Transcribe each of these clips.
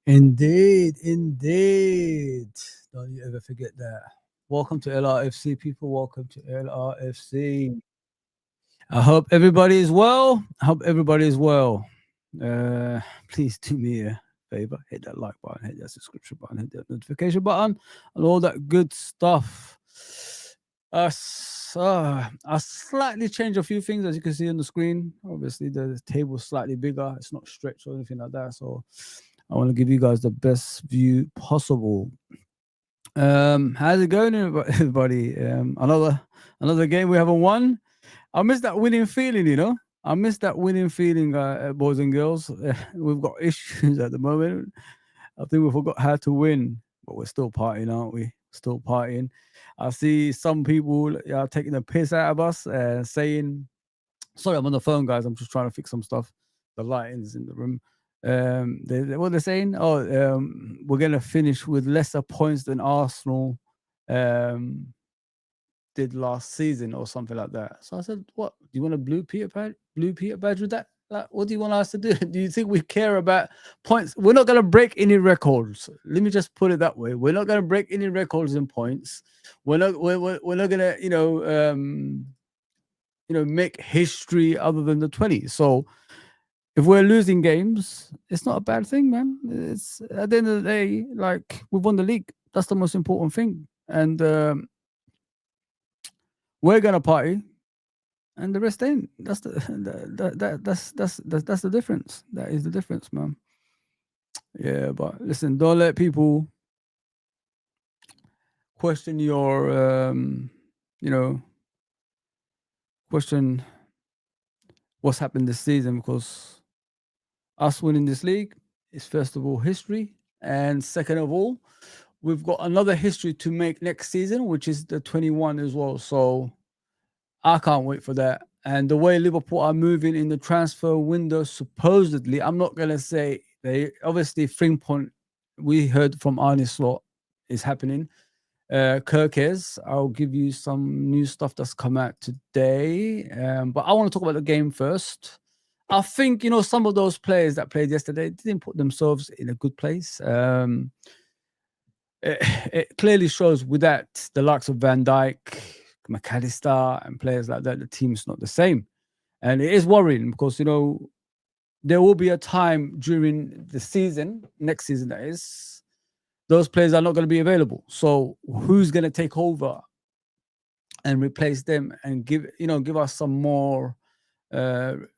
Indeed, indeed. Don't you ever forget that. Welcome to LRFC, people. Welcome to LRFC. I hope everybody is well. I hope everybody is well. Uh, Please do me a favor. Hit that like button, hit that subscription button, hit that notification button, and all that good stuff. I slightly changed a few things as you can see on the screen. Obviously, the table's slightly bigger. It's not stretched or anything like that. So I want to give you guys the best view possible. How's it going, everybody? Another game we haven't won. I miss that winning feeling, you know. I miss that winning feeling, boys and girls. We've got issues at the moment. I think we forgot how to win, but we're still partying, aren't we? Still partying. I see some people taking the piss out of us, saying, "Sorry, I'm on the phone, guys. I'm just trying to fix some stuff. The lighting's in the room." What they're saying? Oh, we're gonna finish with lesser points than Arsenal um, did last season, or something like that. So I said, "What? Do you want a blue Peter badge with that? Like, what do you want us to do? Do you think we care about points? We're not gonna break any records. Let me just put it that way. We're not gonna break any records in points. We're not gonna, make history other than the 20. So if we're losing games, it's not a bad thing, man. It's at the end of the day, like we've won the league. That's the most important thing, and we're gonna party, and the rest ain't. That's the that's the difference. That is the difference, man. Yeah, but listen, don't let people question your, you know, question what's happened this season, because us winning this league is first of all history, and second of all, we've got another history to make next season, which is the 21 as well. So I can't wait for that. And the way Liverpool are moving in the transfer window, supposedly, I'm not gonna say they obviously Frimpong, we heard from Arne Slot, is happening. Kirkes, I'll give you some new stuff that's come out today. But I want to talk about the game first. I think some of those players that played yesterday didn't put themselves in a good place. It clearly shows without the likes of Van Dijk, McAllister, and players like that, the team's not the same. And it is worrying because, there will be a time during the season, next season that is, those players are not going to be available. So who's going to take over and replace them and give us some more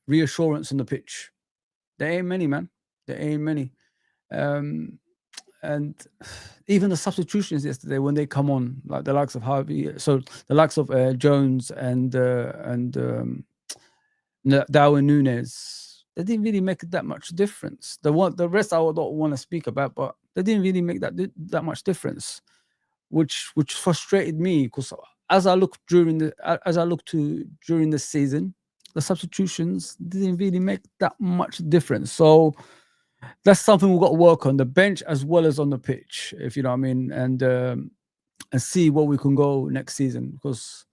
reassurance on the pitch? There ain't many, man. There ain't many. And even the substitutions yesterday when they come on, like the likes of Harvey, so the likes of Jones and Darwin Nunes, they didn't really make that much difference. The rest I don't want to speak about, but they didn't really make that much difference, which frustrated me because as I look during the season, the substitutions didn't really make that much difference. So that's something we've got to work on the bench as well as on the pitch, if you know what I mean, and see what we can go next season. Because,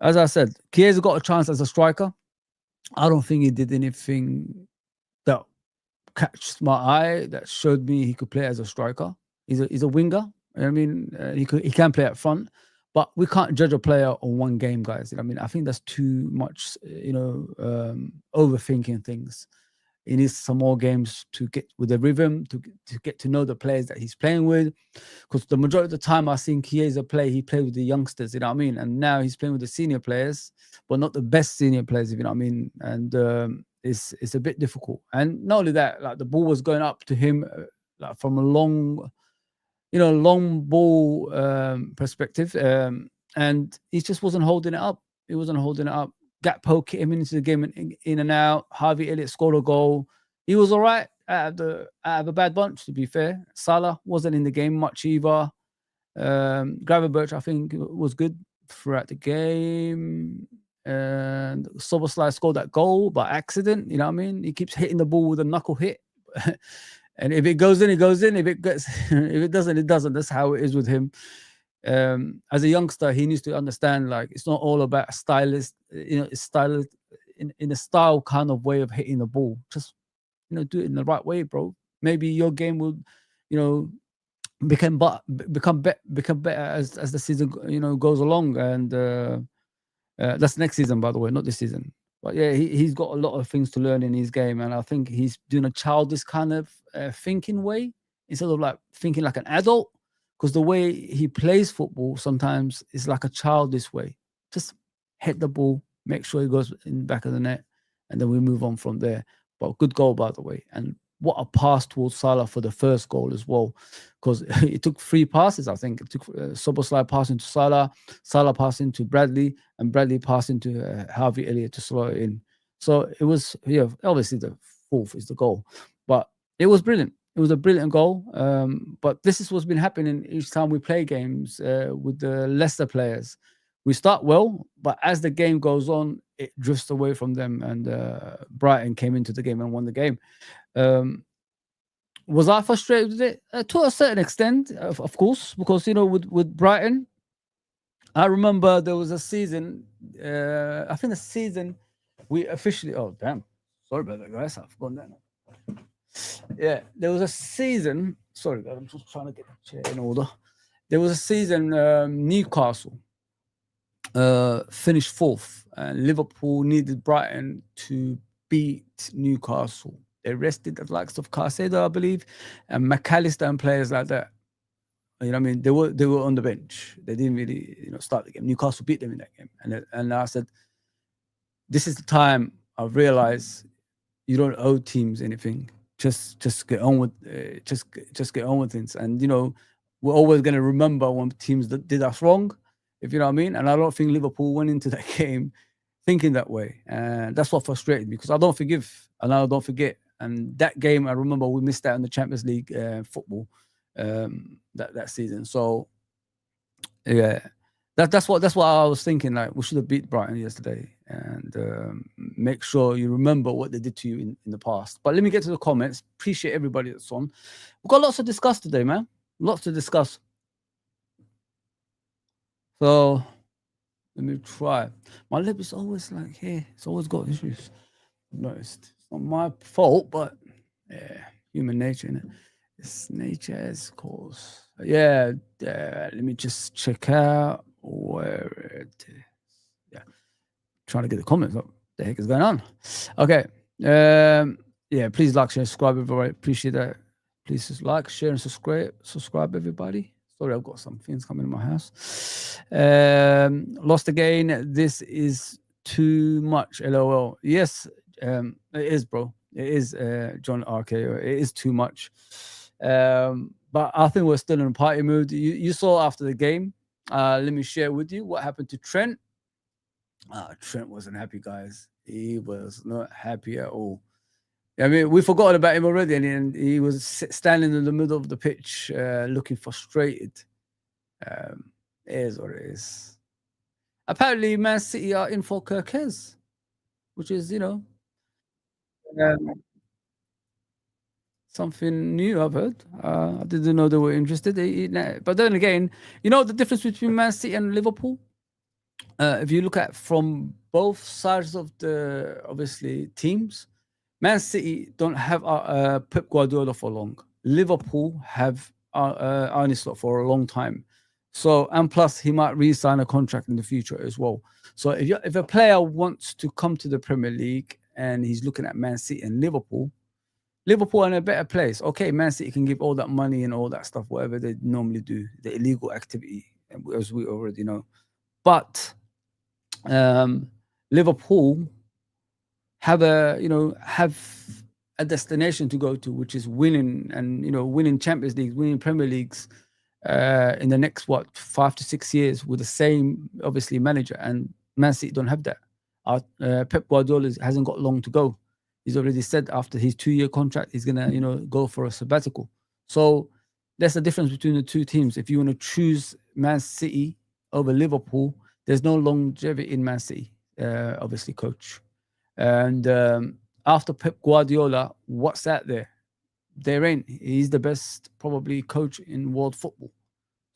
as I said, Chiesa got a chance as a striker. I don't think he did anything that catched my eye that showed me he could play as a striker. He's a winger. I mean, he can play up front, but we can't judge a player on one game, guys. I mean, I think that's too much, overthinking things. He needs some more games to get with the rhythm, to get to know the players that he's playing with. Because the majority of the time I've seen Chiesa play, he played with the youngsters, you know what I mean? And now he's playing with the senior players, but not the best senior players, if you know what I mean? And it's a bit difficult. And not only that, like the ball was going up to him like from a long ball perspective, and he just wasn't holding it up. He wasn't holding it up. Gakpo came into the game in and out. Harvey Elliott scored a goal. He was all right out of a bad bunch, to be fair. Salah wasn't in the game much either. Gravenberch, I think, was good throughout the game. And Soboslai scored that goal by accident. You know what I mean? He keeps hitting the ball with a knuckle hit. And if it goes in, it goes in. If it doesn't, it doesn't. That's how it is with him. As a youngster, he needs to understand, like, it's not all about stylist, it's style in a style kind of way of hitting the ball. Just do it in the right way, bro. maybe your game will, you know, become better as the season goes along. And that's next season, by the way, not this season. But yeah, he's got a lot of things to learn in his game, and I think he's doing a childish kind of thinking way instead of like thinking like an adult. Because the way he plays football sometimes is like a childish way. Just hit the ball, make sure he goes in the back of the net, and then we move on from there. But good goal, by the way, and what a pass towards Salah for the first goal as well, because it took 3 passes. I think it took Soboslai passing to Salah, Salah passing to Bradley, and Bradley passing to Harvey Elliott to slow it in. So it was, yeah, obviously the fourth is the goal, but it was brilliant. It was a brilliant goal. But this is what's been happening each time we play games with the Leicester players. We start well, but as the game goes on, it drifts away from them. And Brighton came into the game and won the game. Was I frustrated with it? To a certain extent, of course, because with Brighton, I remember there was a season. I think the season we officially. Oh damn! Sorry about that, guys. I've gone down. Yeah, there was a season. Sorry, guys. I'm just trying to get the chair in order. There was a season. Newcastle finished fourth, and Liverpool needed Brighton to beat Newcastle. They rested the likes of Caicedo, I believe, and McAllister and players like that. You know what I mean? They were on the bench. They didn't really start the game. Newcastle beat them in that game, and I said, this is the time I realized you don't owe teams anything. Just get on with just get on with things. And we're always going to remember when teams that did us wrong, if you know what I mean. And I don't think Liverpool went into that game thinking that way, and that's what frustrated me, because I don't forgive and I don't forget. And that game, I remember we missed out in the Champions League football that season. So yeah, that's what I was thinking. Like, we should have beat Brighton yesterday, and make sure you remember what they did to you in the past. But let me get to the comments. Appreciate everybody that's on. We've got lots to discuss today, man. Lots to discuss. So let me try. My lip is always like here. It's always got issues. I've noticed. It's not my fault, but yeah, human nature, innit? It's nature's cause. Yeah, let me just check out where it is. Yeah, trying to get the comments up. What the heck is going on? Okay. Yeah, please like, share, subscribe, everybody. Appreciate that. Please just like, share, and subscribe, everybody. Sorry, I've got some things coming in my house. Lost again. This is too much. LOL. Yes, it is, bro. It is, John RKO. It is too much. But I think we're still in a party mood. You saw after the game. Let me share with you what happened to Trent. Trent wasn't happy, guys. He was not happy at all. I mean, we forgot about him already, and he was standing in the middle of the pitch, looking frustrated. It is what it is. Apparently, Man City are in for Kirkez, which is, something new I've heard. I didn't know they were interested. But then again, the difference between Man City and Liverpool? If you look at from both sides of the, obviously, teams, Man City don't have Pep Guardiola for long. Liverpool have Arne Slot for a long time. So, and plus, he might re-sign a contract in the future as well. So, if a player wants to come to the Premier League and he's looking at Man City and Liverpool are in a better place. Okay, Man City can give all that money and all that stuff, whatever they normally do, the illegal activity, as we already know. But Liverpool have a destination to go to, which is winning, and winning Champions Leagues, winning Premier Leagues in the next 5 to 6 years with the same, obviously, manager. And Man City don't have that. Pep Guardiola hasn't got long to go. He's already said after his 2-year contract, he's gonna go for a sabbatical. So that's the difference between the two teams. If you want to choose Man City over Liverpool, there's no longevity in Man City, obviously, coach. And after Pep Guardiola, what's that there? There ain't. He's the best, probably, coach in world football.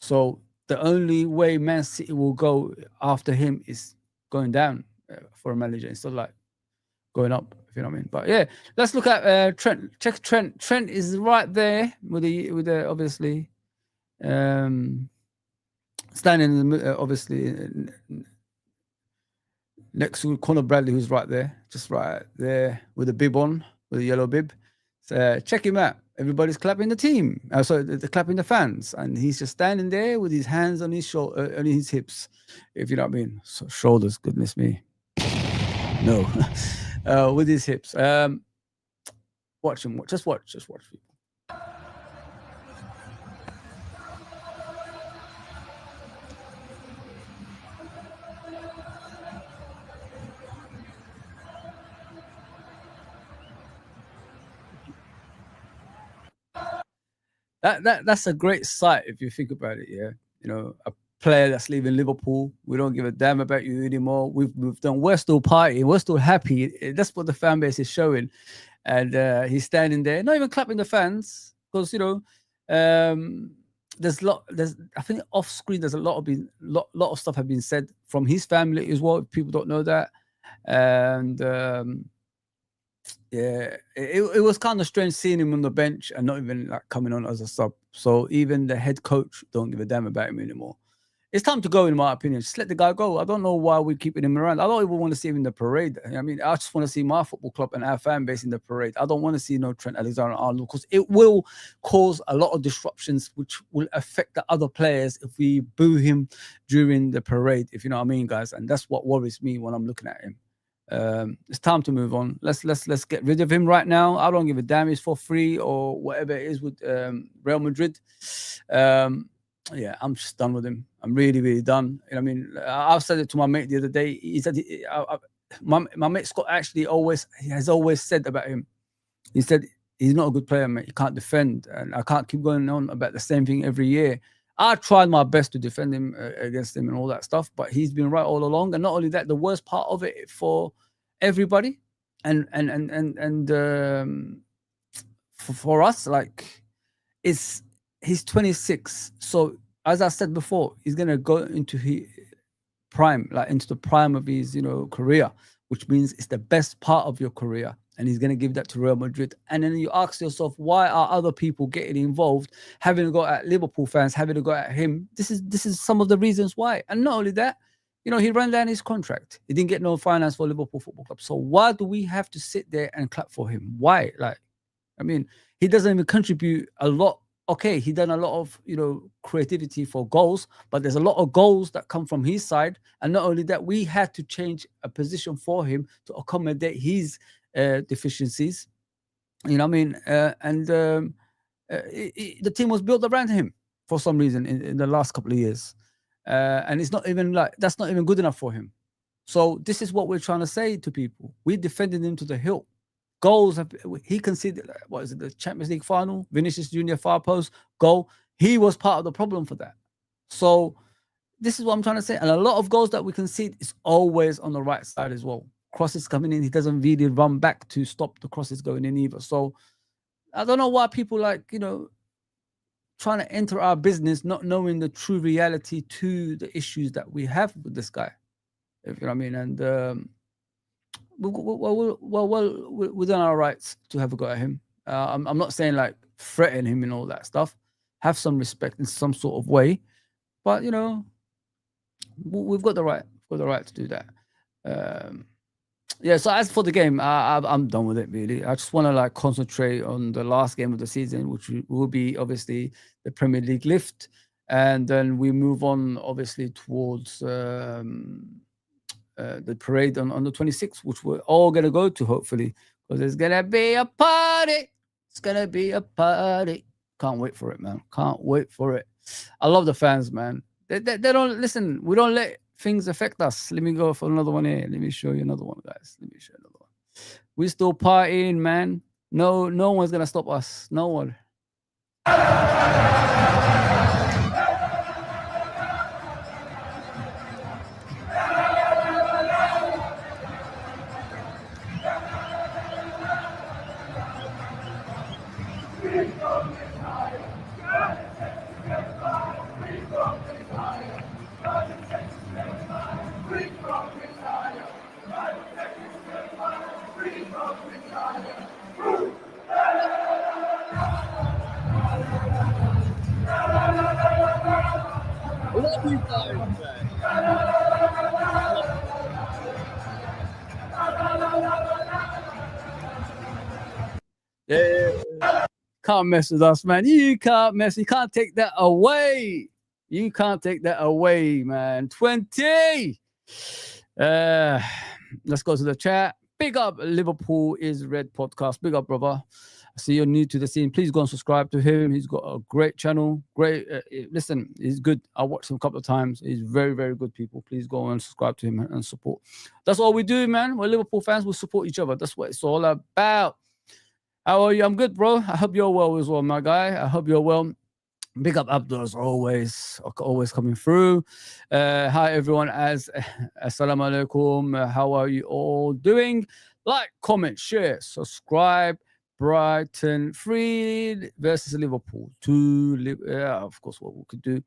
So the only way Man City will go after him is going down for a manager. Instead of like going up, if you know what I mean. But yeah, let's look at Trent. Check Trent. Trent is right there with the obviously standing in the obviously next to Conor Bradley, who's right there, just right there with a bib on, with a yellow bib. So check him out. Everybody's clapping the team. So they're clapping the fans, and he's just standing there with his hands on his on his hips, if you know what I mean. So shoulders, goodness me. No, with his hips. Watch him. Just watch people. That's a great sight if you think about it. Yeah, you know, a player that's leaving Liverpool. We don't give a damn about you anymore. We've done. We're still partying. We're still happy. That's what the fan base is showing. And he's standing there, not even clapping the fans, because you know, there's I think off screen there's a lot of stuff have been said from his family as well. People don't know that, and yeah, it was kind of strange seeing him on the bench and not even like coming on as a sub. So even the head coach don't give a damn about him anymore. It's time to go, in my opinion. Just let the guy go. I don't know why we're keeping him around. I don't even want to see him in the parade. I mean, I just want to see my football club and our fan base in the parade. I don't want to see no Trent Alexander-Arnold, because it will cause a lot of disruptions, which will affect the other players if we boo him during the parade, if you know what I mean, guys. And that's what worries me when I'm looking at him. It's time to move on. Let's get rid of him right now. I don't give a damn. He's for free or whatever it is with Real Madrid. Yeah, I'm just done with him. I'm really, really done. I mean, I've said it to my mate the other day. He said, my mate Scott actually has always said about him. He said, he's not a good player, mate. He can't defend. And I can't keep going on about the same thing every year. I tried my best to defend him against him and all that stuff, but he's been right all along. And not only that, the worst part of it for everybody and for us, like, he's 26. So as I said before, he's gonna go into his prime, like into the prime of his, you know, career, which means it's the best part of your career. And he's going to give that to Real Madrid. And then you ask yourself, why are other people getting involved, having to go at Liverpool fans, having to go at him? This is some of the reasons why. And not only that, you know, he ran down his contract. He didn't get no finance for Liverpool Football Club. So why do we have to sit there and clap for him? Why? Like, I mean, he doesn't even contribute a lot. Okay, he done a lot of, you know, creativity for goals, but there's a lot of goals that come from his side. And not only that, we had to change a position for him to accommodate his deficiencies, you know what I mean? The team was built around him for some reason in the last couple of years, and it's not even like that's not even good enough for him. So this is what we're trying to say to people. We defended him to the hilt. Goals he conceded. What is it? The Champions League final, Vinicius Junior far post goal. He was part of the problem for that. So this is what I'm trying to say. And a lot of goals that we concede is always on the right side as well. Crosses coming in, he doesn't really run back to stop the crosses going in either. So I don't know why people, like, you know, trying to enter our business not knowing the true reality to the issues that we have with this guy, if you know what I mean. And we're within our rights to have a go at him. I'm not saying like threaten him and all that stuff. Have some respect in some sort of way, but you know, we've got the right to do that. Yeah, so as for the game, I'm done with it, really. I just want to like concentrate on the last game of the season, which will be obviously the Premier League lift, and then we move on obviously towards the parade on the 26th, which we're all gonna go to hopefully, because there's gonna be a party. It's gonna be a party. Can't wait for it, man. Can't wait for it. I love the fans, man. They don't listen. We don't let things affect us. Let me go for another one here. Let me show you another one, guys. Let me show you another one. We still partying, man. No one's gonna stop us. No one. Love you guys, man. Yeah. Can't mess with us, man. You can't mess. You can't take that away. You can't take that away, man. 20. Let's go to the chat. Big up Liverpool is Red podcast. Big up, brother. I see you're new to the scene. Please go and subscribe to him. He's got a great channel. Great. Listen, he's good. I watched him a couple of times. He's very, very good people. Please go and subscribe to him and support. That's all we do, man. We're Liverpool fans. We support each other. That's what it's all about. How are you? I'm good, bro. I hope you're well as well, my guy. I hope you're well. Big up Abdul as always coming through. Hi, everyone. Assalamu alaikum. How are you all doing? Like, comment, share, subscribe. Brighton 3 versus Liverpool 2. Of course, what we could do.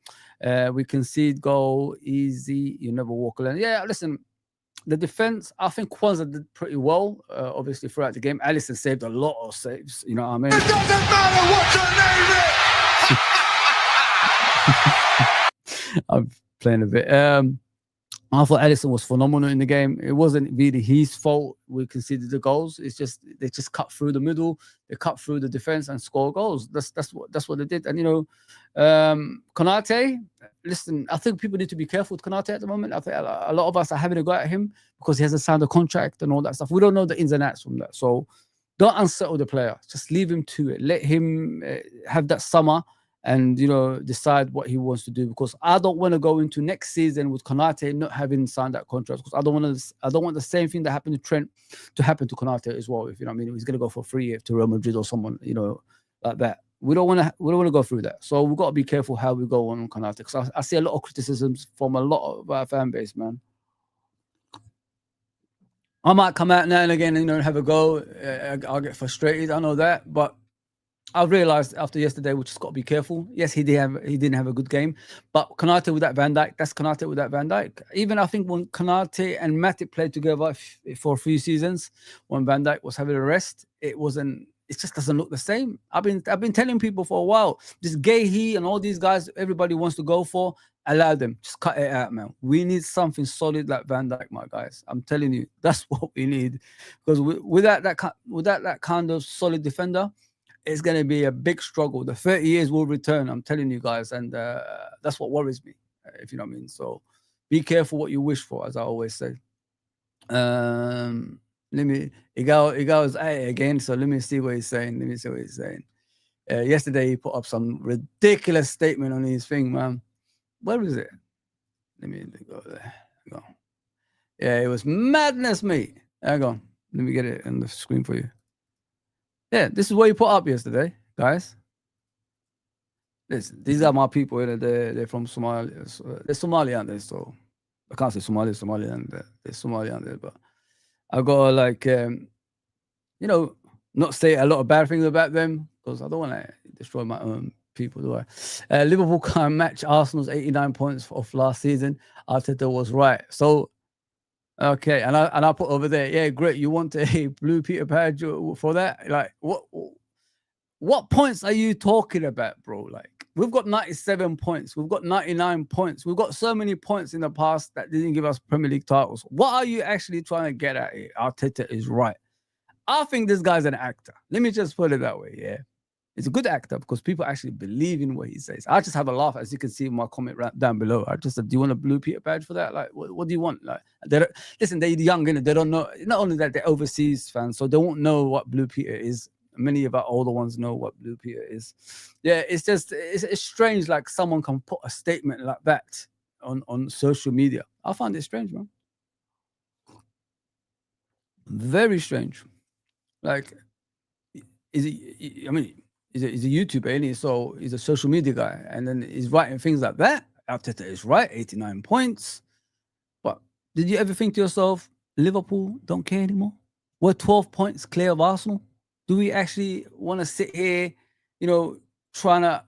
We concede goal easy. You never walk alone. Yeah, listen. The defense, I think Kwanzaa did pretty well, obviously, throughout the game. Alisson saved a lot of saves, you know what I mean? It doesn't matter what your name is! I'm playing a bit. I thought Alisson was phenomenal in the game. It wasn't really his fault we conceded the goals. It's just they just cut through the middle, they cut through the defense and score goals. That's what they did. And you know, Konate, listen, I think people need to be careful with Konate at the moment. I think a lot of us are having a go at him because he hasn't signed a contract and all that stuff. We don't know the ins and outs from that. So don't unsettle the player. Just leave him to it. Let him have that summer and, you know, decide what he wants to do, because I don't want to go into next season with Konate not having signed that contract, because I don't want the same thing that happened to Trent to happen to Konate as well. If you know what I mean, he's going to go for free to Real Madrid or someone, you know, like that. We don't want to go through that. So we've got to be careful how we go on Konate, because I see a lot of criticisms from a lot of our fan base, man. I might come out now and again and, you know, have a go. I'll get frustrated. I know that, but I've realised after yesterday we just got to be careful. Yes, he didn't have a good game, but Konate with that Van Dijk, that's Konate with that Van Dijk. Even I think when Konate and Matip played together for a few seasons, when Van Dijk was having a rest, it just doesn't look the same. I've been telling people for a while, this Gahey and all these guys, everybody wants to go for, allow them. Just cut it out, man. We need something solid like Van Dijk, my guys. I'm telling you, that's what we need. Because without that kind of solid defender, it's going to be a big struggle. The 30 years will return, I'm telling you guys. And that's what worries me, if you know what I mean. So be careful what you wish for, as I always say. He goes again, so let me see what he's saying. Yesterday he put up some ridiculous statement on his thing, man. Where is it? Let me go there. Hang on. Yeah, it was madness, mate. Hang on. Let me get it on the screen for you. Yeah, this is what he put up yesterday, guys. Listen, these are my people. They're from Somalia. They're Somali, aren't they? So I can't say Somaliland. They're Somali, aren't they? But I gotta, like, you know, not say a lot of bad things about them, because I don't want to destroy my own people, do I? Liverpool can't match Arsenal's 89 points of last season. Arteta was right. So, okay, and I put over there, yeah, great. You want a blue Peter badge for that? Like, what points are you talking about, bro? Like, we've got 97 points. We've got 99 points. We've got so many points in the past that didn't give us Premier League titles. What are you actually trying to get at here? Arteta is right. I think this guy's an actor. Let me just put it that way, yeah. He's a good actor because people actually believe in what he says. I just have a laugh, as you can see in my comment right down below. I just said, do you want a blue Peter badge for that? Like, what do you want? Like, listen, they're young, innit? They don't know. Not only that, they're overseas fans, so they won't know what blue Peter is. Many of our older ones know what blue Peter is. Yeah, it's strange. Like, someone can put a statement like that on social media. I find it strange, man. Very strange. Like, he's a YouTuber, ain't he? So he's a social media guy, and then he's writing things like that. Arteta is right, 89 points. But did you ever think to yourself, Liverpool don't care anymore? We're 12 points clear of Arsenal. Do we actually want to sit here, you know, trying to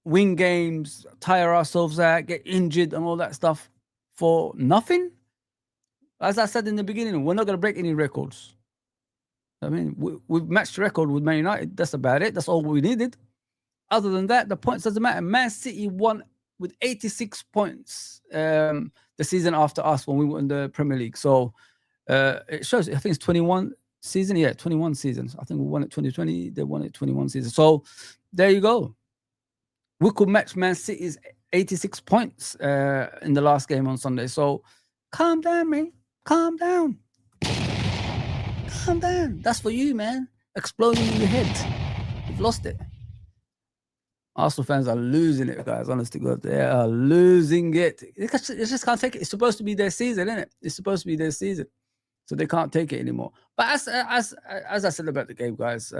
win games, tire ourselves out, get injured and all that stuff for nothing? As I said in the beginning, we're not going to break any records. I mean, we've matched the record with Man United. That's about it. That's all we needed. Other than that, the points doesn't matter. Man City won with 86 points the season after us when we won the Premier League. So it shows, I think it's 21 season. Yeah, 21 seasons. I think we won it 2020. They won it 21 seasons. So there you go. We could match Man City's 86 points in the last game on Sunday. So calm down, man. Calm down. Calm down. That's for you, man. Exploding in your head. You've lost it. Arsenal fans are losing it, guys. Honest to God, they are losing it. They just can't take it. It's supposed to be their season, isn't it? It's supposed to be their season, so they can't take it anymore. But as I said about the game, guys,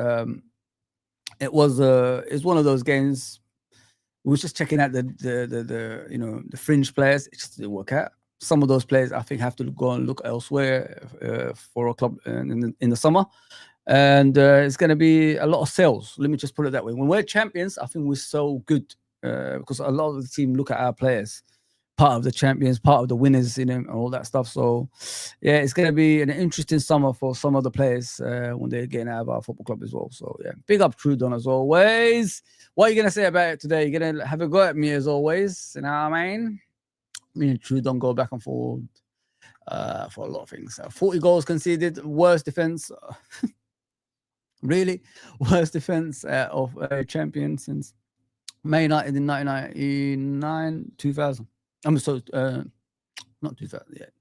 it's one of those games. We were just checking out the fringe players. It just didn't work out. Some of those players, I think, have to go and look elsewhere for a club in the summer. And it's going to be a lot of sales. Let me just put it that way. When we're champions, I think we're so good because a lot of the team look at our players, part of the champions, part of the winners, and all that stuff. So, yeah, it's going to be an interesting summer for some of the players when they're getting out of our football club as well. So, yeah, big up Trudon as always. What are you going to say about it today? You're going to have a go at me as always. You know what I mean? Me and Trudon go back and forth for a lot of things. 40 goals conceded, worst defense. Really, worst defense of a champion since Man United in 1999, 2000. I'm sorry, not 2000 yet.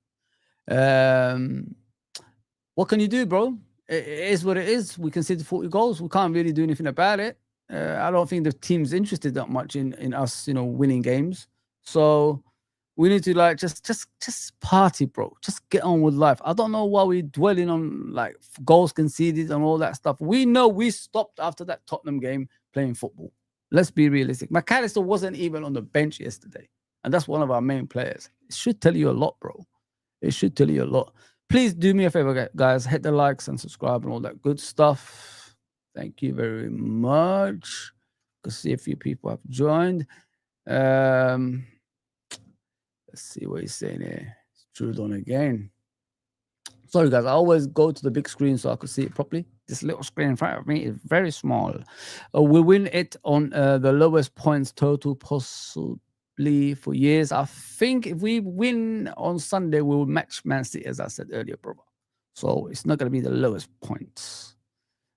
What can you do, bro? It is what it is. We conceded 40 goals. We can't really do anything about it. I don't think the team's interested that much in us, winning games. So we need to just party, bro. Just get on with life. I don't know why we're dwelling on goals conceded and all that stuff. We know we stopped after that Tottenham game playing football. Let's be realistic. McAllister wasn't even on the bench yesterday, and that's one of our main players. It should tell you a lot, bro. It should tell you a lot. Please do me a favor, guys. Hit the likes and subscribe and all that good stuff. Thank you very much. I can see a few people have joined. Let's see what he's saying here. It's Trudon again. Sorry, guys. I always go to the big screen so I can see it properly. This little screen in front of me is very small. We'll win it on the lowest points total possibly for years. I think if we win on Sunday, we'll match Man City, as I said earlier, brother. So it's not going to be the lowest points.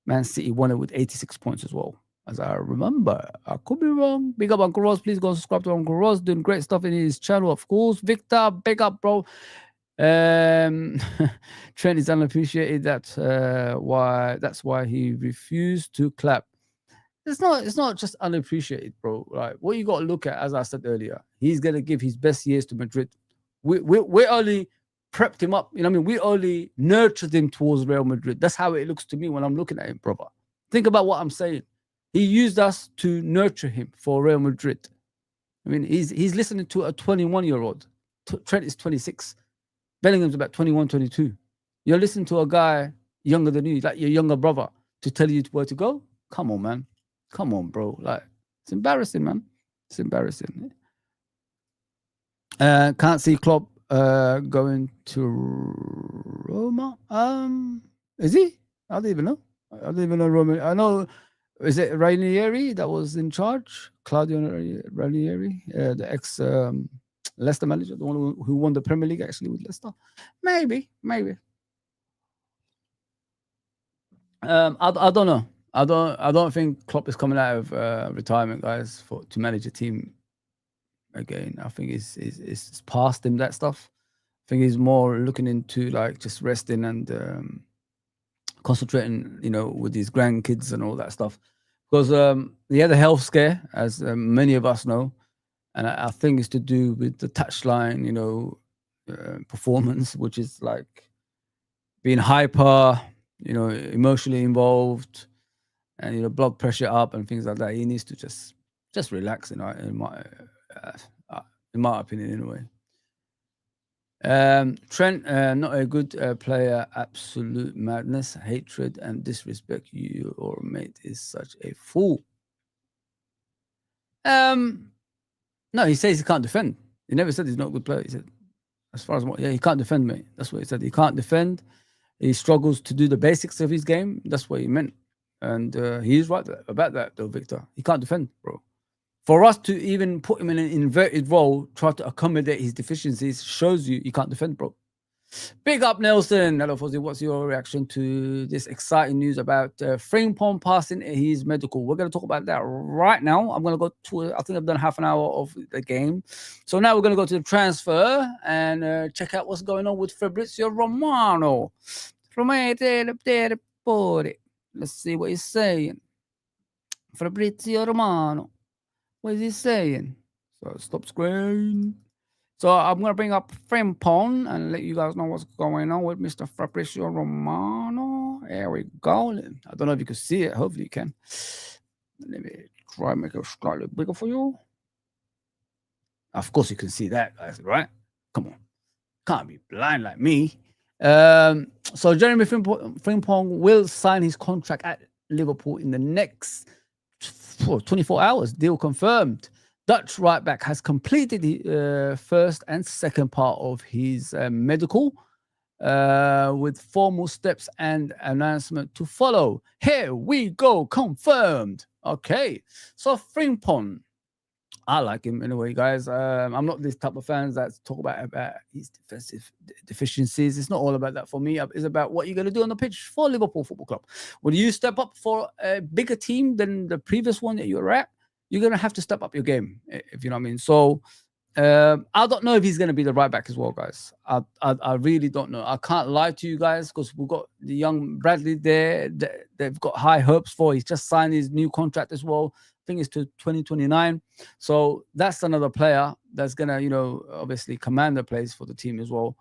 Man City won it with 86 points as well. As I remember, I could be wrong. Big up Uncle Ross. Please go and subscribe to Uncle Ross. Doing great stuff in his channel, of course. Victor, big up, bro. Trent is unappreciated. That's why he refused to clap. It's not just unappreciated, bro. Like what you got to look at, as I said earlier, he's gonna give his best years to Madrid. We only prepped him up. We only nurtured him towards Real Madrid. That's how it looks to me when I'm looking at him, brother. Think about what I'm saying. He used us to nurture him for Real Madrid. He's listening to a 21-year-old. Trent is 26. Bellingham's about 21, 22. You're listening to a guy younger than you, like your younger brother, to tell you where to go? Come on, man. Come on, bro. It's embarrassing, man. It's embarrassing. Can't see Klopp going to Roma. Is he? I don't even know. Roma. I know. Is it Ranieri that was in charge? Claudio Ranieri, the ex Leicester manager, the one who won the Premier League actually with Leicester. Maybe. I don't know. I don't think Klopp is coming out of retirement, guys, to manage a team again. I think it's past him, that stuff. I think he's more looking into just resting and concentrating, with his grandkids and all that stuff, because he had a health scare, as many of us know, and I think it's to do with the touchline, performance, which is being hyper, emotionally involved, and blood pressure up and things like that. He needs to just relax, in my opinion, anyway. Trent, not a good player. Absolute madness, hatred, and disrespect. Your mate is such a fool. No, he says he can't defend. He never said he's not a good player. He said, as far as he can't defend, mate. That's what he said. He can't defend. he struggles to do the basics of his game. That's what he meant. And he's right about that, though, Victor. He can't defend, bro. For us to even put him in an inverted role, try to accommodate his deficiencies, shows you he can't defend, bro. Big up, Nelson. Hello, Fozzie. What's your reaction to this exciting news about Frimpong passing his medical? We're going to talk about that right now. I'm going to go to, I think I've done half an hour of the game. So now we're going to go to the transfer and check out what's going on with Fabrizio Romano. Let's see what he's saying. Fabrizio Romano. What is he saying? So stop screen. So I'm going to bring up Frimpong and let you guys know what's going on with Mr. Fabrizio Romano. There we go. I don't know if you can see it. Hopefully you can. Let me try and make it slightly bigger for you. Of course you can see that, guys, right? Come on. Can't be blind like me. So Jeremy Frimpong will sign his contract at Liverpool in the next 24 hours. Deal confirmed. Dutch right back has completed the first and second part of his medical with formal steps and announcement to follow. Here we go, confirmed. Okay, so Frimpong, I like him anyway, guys. I'm not this type of fans that talk about his defensive deficiencies. It's not all about that for me. It's about what you're going to do on the pitch for Liverpool Football Club. When you step up for a bigger team than the previous one that you were at, you're going to have to step up your game, if you know what I mean. So I don't know if he's going to be the right back as well, guys. I really don't know. I can't lie to you guys because we've got the young Bradley there. They've got high hopes for. He's just signed his new contract as well. I think it's to 2029. So that's another player that's going to, you know, obviously command the place for the team as well.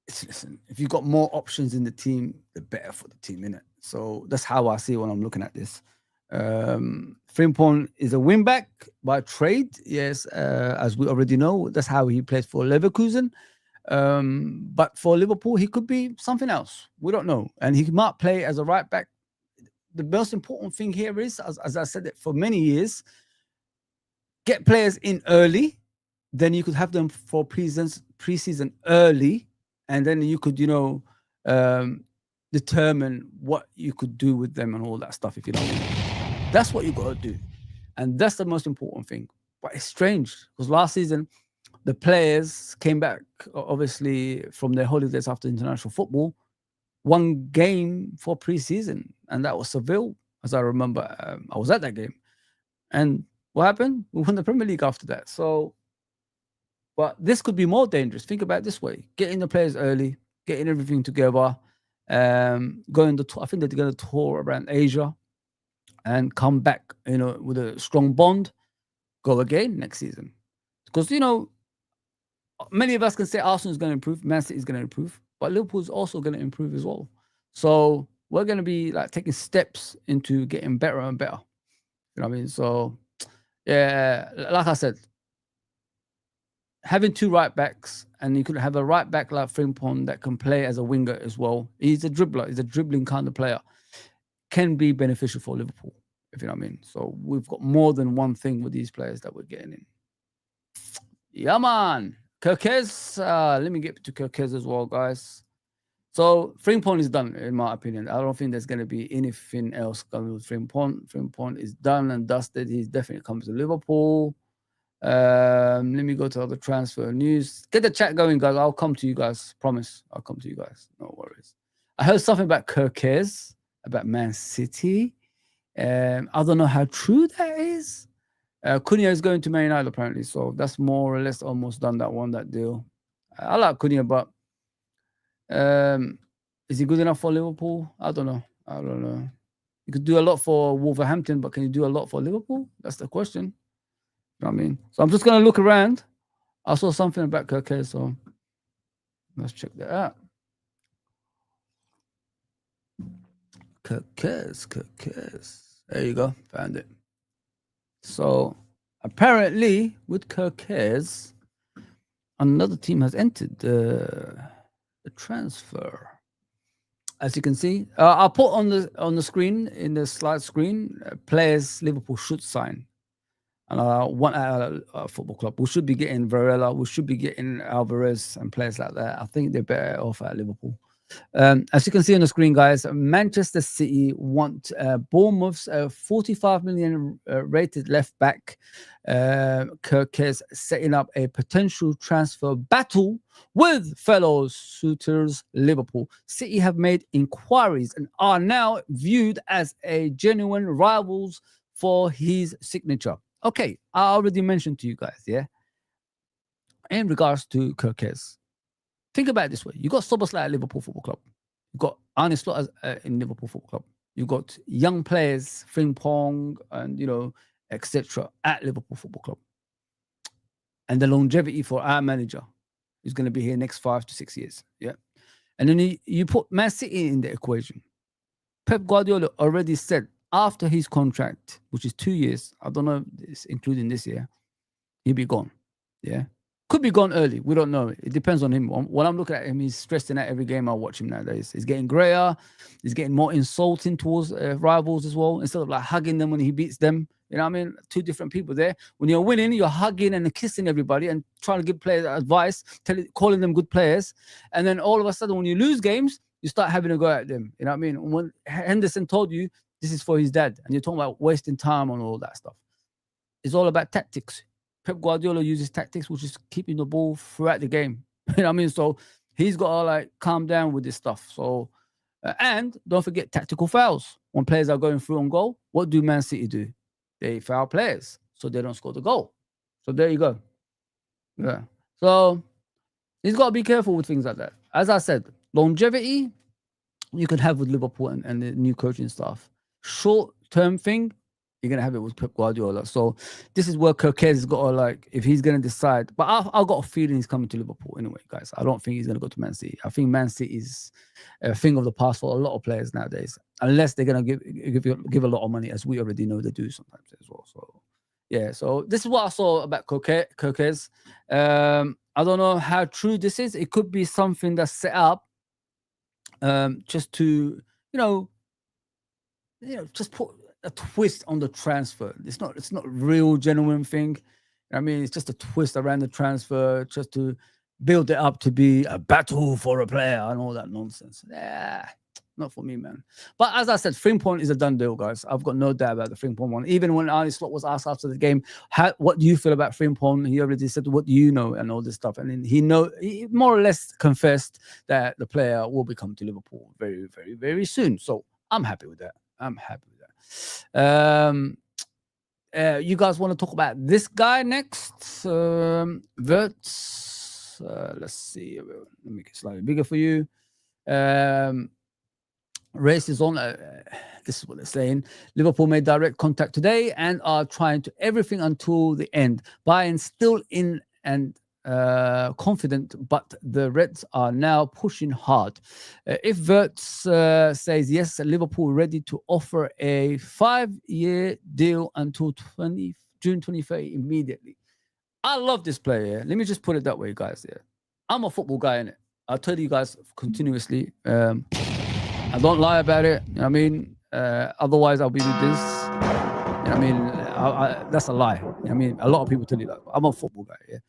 Listen, if you've got more options in the team, the better for the team, innit? So that's how I see it when I'm looking at this. Frimpong is a wing back by trade, yes, as we already know. That's how he plays for Leverkusen. But for Liverpool, he could be something else. We don't know. And he might play as a right back. The most important thing here is, as I said it for many years, get players in early. Then you could have them for preseason early. And then you could, you know, determine what you could do with them and all that stuff, if you know what I mean. That's what you got to do. And that's the most important thing. But it's strange because last season, the players came back, obviously, from their holidays after international football, one game for preseason. And that was Seville, as I remember. I was at that game. And what happened? We won the Premier League after that. So, but this could be more dangerous. Think about it this way. Getting the players early, getting everything together, going to, I think they're going to tour around Asia and come back, you know, with a strong bond, go again next season. Because, you know, many of us can say Arsenal is going to improve, Man City is going to improve, but Liverpool is also going to improve as well. So we're going to be like taking steps into getting better and better. You know what I mean? So, yeah, like I said, having two right backs, and you could have a right back like Frimpong that can play as a winger as well. He's a dribbler. He's a dribbling kind of player. Can be beneficial for Liverpool, if you know what I mean. So we've got more than one thing with these players that we're getting in. Yeah, man. Kirkez. Let me get to Kirkez as well, guys. So Frimpong is done, in my opinion. I don't think there's going to be anything else coming with Frimpong. Frimpong is done and dusted. He definitely comes to Liverpool. Let me go to other transfer news. Get the chat going, guys. I'll come to you guys. Promise. I'll come to you guys. No worries. I heard something about Kirkez, about Man City. I don't know how true that is. Cunha is going to Man United apparently, so that's more or less almost done that deal. I like Cunha, but is he good enough for Liverpool? I don't know. You could do a lot for Wolverhampton, but can you do a lot for Liverpool? That's the question. You know what I mean? So I'm just going to look around. I saw something about Kirkez, so let's check that out. Kirkez. There you go. Found it. So apparently with Kirkez, another team has entered the transfer. As you can see, I'll put on the screen, in the slide screen, players Liverpool should sign. And one at a football club. We should be getting Varela. We should be getting Alvarez and players like that. I think they're better off at Liverpool. As you can see on the screen, guys, Manchester City want Bournemouth's 45 million rated left back. Kirkes setting up a potential transfer battle with fellow suitors Liverpool. City have made inquiries and are now viewed as a genuine rivals for his signature. Okay, I already mentioned to you guys, yeah, in regards to Kirkes. Think about it this way. You got Soboslai at Liverpool Football Club. You got Arne Slot in Liverpool Football Club. You got young players, Frimpong and etc. at Liverpool Football Club. And the longevity for our manager is going to be here next 5 to 6 years. Yeah. And then you put Man City in the equation. Pep Guardiola already said after his contract, which is 2 years, I don't know if it's including this year, he'll be gone. Yeah. Could be gone early. We don't know. It depends on him. When I'm looking at him, he's stressing out every game I watch him nowadays. He's getting grayer. He's getting more insulting towards rivals as well. Instead of like hugging them when he beats them. You know what I mean? Two different people there. When you're winning, you're hugging and kissing everybody and trying to give players advice, calling them good players. And then all of a sudden, when you lose games, you start having a go at them. You know what I mean? When Henderson told you this is for his dad, and you're talking about wasting time on all that stuff. It's all about tactics. Pep Guardiola uses tactics, which is keeping the ball throughout the game. You know what I mean? So he's got to like calm down with this stuff. So, and don't forget tactical fouls. When players are going through on goal, what do Man City do? They foul players, so they don't score the goal. So there you go. Yeah. So he's got to be careful with things like that. As I said, longevity you can have with Liverpool and the new coaching staff. Short-term thing, you're going to have it with Pep Guardiola. So this is where Kirkes has got to, like, if he's going to decide. But I've got a feeling he's coming to Liverpool anyway, guys. I don't think he's going to go to Man City. I think Man City is a thing of the past for a lot of players nowadays, unless they're going to give a lot of money, as we already know they do sometimes as well. So, yeah. So this is what I saw about Kirkes. I don't know how true this is. It could be something that's set up just to, just put a twist on the transfer. It's not a real genuine thing. I mean, it's just a twist around the transfer just to build it up to be a battle for a player and all that nonsense. Yeah, not for me, man. But as I said, Frimpong is a done deal, guys. I've got no doubt about the Frimpong one. Even when Arne Slot was asked after the game, what do you feel about Frimpong? He already said, what do you know? And all this stuff. And then he more or less confessed that the player will be coming to Liverpool very, very, very soon. So I'm happy with that. You guys want to talk about this guy next? Verts. Let's see. Let me make it slightly bigger for you. Race is on. This is what they're saying. Liverpool made direct contact today and are trying to everything until the end. Bayern still in and confident, but the Reds are now pushing hard. If Verts says yes, Liverpool ready to offer a 5-year deal until June 2030 immediately. I love this player. Yeah? Let me just put it that way, guys. Yeah, I'm a football guy, innit? I'll tell you guys continuously. I don't lie about it. You know what I mean? Otherwise, I'll be with this. You know what I mean? That's a lie. You know what I mean? A lot of people tell you that. I'm a football guy. Yeah.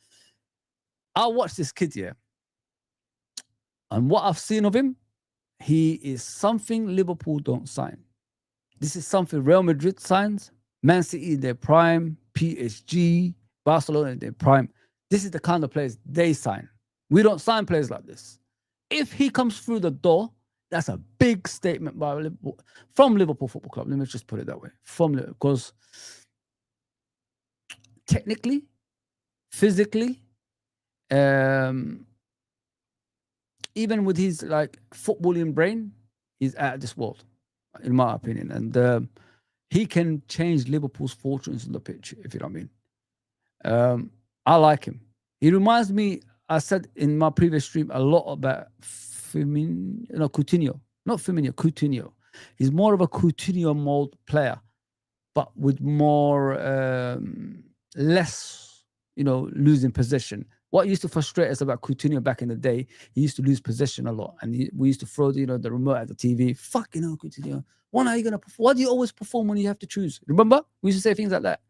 I watched this kid, yeah, and what I've seen of him, he is something Liverpool don't sign. This is something Real Madrid signs, Man City in their prime, PSG, Barcelona in their prime. This is the kind of players they sign. We don't sign players like this. If he comes through the door, that's a big statement by Liverpool, from Liverpool Football Club. Let me just put it that way. Because technically, physically, even with his like footballing brain, he's out of this world, in my opinion. And he can change Liverpool's fortunes on the pitch, if you know what I mean. I like him. He reminds me, I said in my previous stream, a lot about Coutinho. Not Firmino, Coutinho. He's more of a Coutinho mold player, but with more less, losing possession. What used to frustrate us about Coutinho back in the day, he used to lose possession a lot. And we used to throw the remote at the TV. Coutinho. When are you going to perform? Why do you always perform when you have to choose? Remember? We used to say things like that.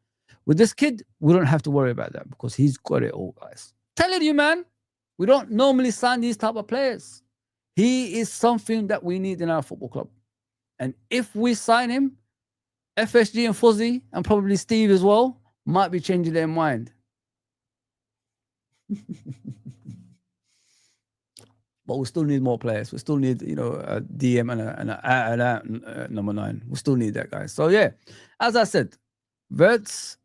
With this kid, we don't have to worry about that because he's got it all, guys. Telling you, man, we don't normally sign these type of players. He is something that we need in our football club. And if we sign him, FSG and Fuzzy, and probably Steve as well, might be changing their mind. But we still need more players. We still need, a DM and a number 9. We still need that, guys. So, yeah, as I said, Wirtz,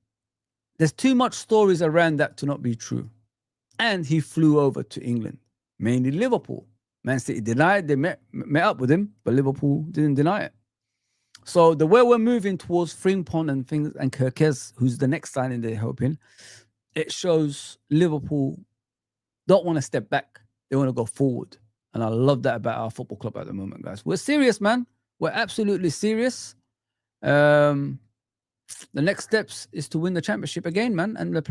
there's too much stories around that to not be true. And he flew over to England, mainly Liverpool. Man City denied. They met up with him, but Liverpool didn't deny it. So the way we're moving towards Frimpong and things and Kirkes, who's the next signing they're hoping, it shows Liverpool don't want to step back. They want to go forward. And I love that about our football club at the moment, guys. We're serious, man. We're absolutely serious. The next steps is to win the championship again, man, and the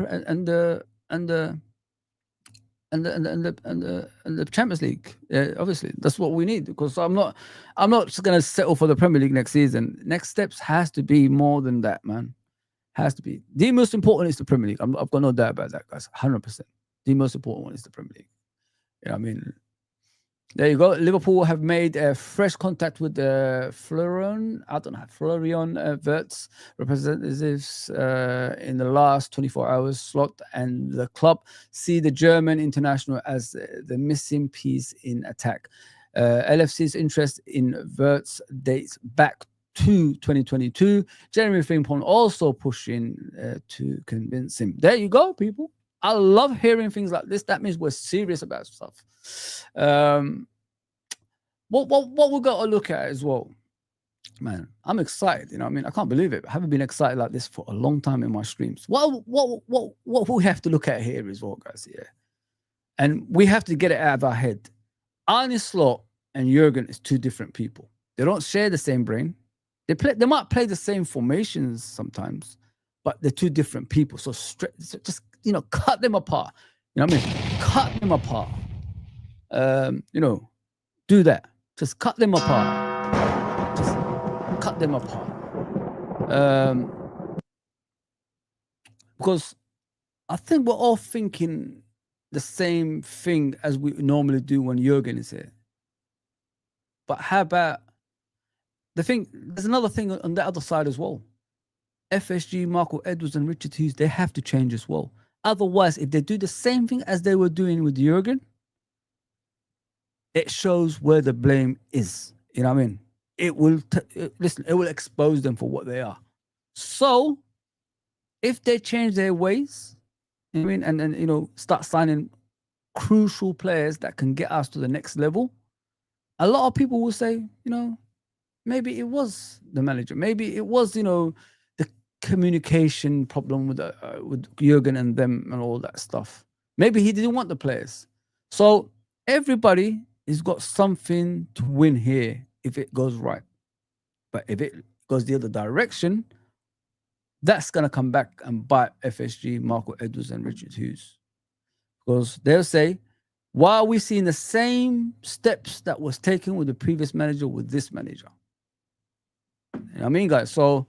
Champions League. Obviously, that's what we need, because I'm not just gonna settle for the Premier League next season. Next steps has to be more than that, man. Has to be. The most important is the Premier League. I've got no doubt about that, guys. 100%. The most important one is the Premier League. You know what I mean? There you go. Liverpool have made a fresh contact with the Florian Wirtz representatives in the last 24 hours slot, and the club see the German international as the missing piece in attack. LFC's interest in Wirtz dates back to 2022. Jeremy Frimpong also pushing to convince him. There you go, people. I love hearing things like this. That means we're serious about stuff. What we got to look at as well, man. I'm excited. You know what I mean? I can't believe it. I haven't been excited like this for a long time in my streams. What we have to look at here as well, guys. Yeah, and we have to get it out of our head. Arne Slot and Jurgen is two different people. They don't share the same brain. They might play the same formations sometimes, but they're two different people. So just cut them apart. You know what I mean? Cut them apart. Do that. Just cut them apart. Just cut them apart. Because I think we're all thinking the same thing as we normally do when Jurgen is here. But how about there's another thing on the other side as well. FSG, Marco Edwards and Richard Hughes, they have to change as well. Otherwise, if they do the same thing as they were doing with Jurgen, it shows where the blame is. You know what I mean? It will it will expose them for what they are. So, if they change their ways, you know what I mean, and start signing crucial players that can get us to the next level, a lot of people will say, maybe it was the manager, maybe it was the communication problem with Jurgen and them and all that stuff. Maybe he didn't want the players. So everybody has got something to win here if it goes right. But if it goes the other direction, that's going to come back and bite FSG, Marco Edwards and Richard Hughes. Because they'll say, why are we seeing the same steps that was taken with the previous manager with this manager? You know what I mean, guys? So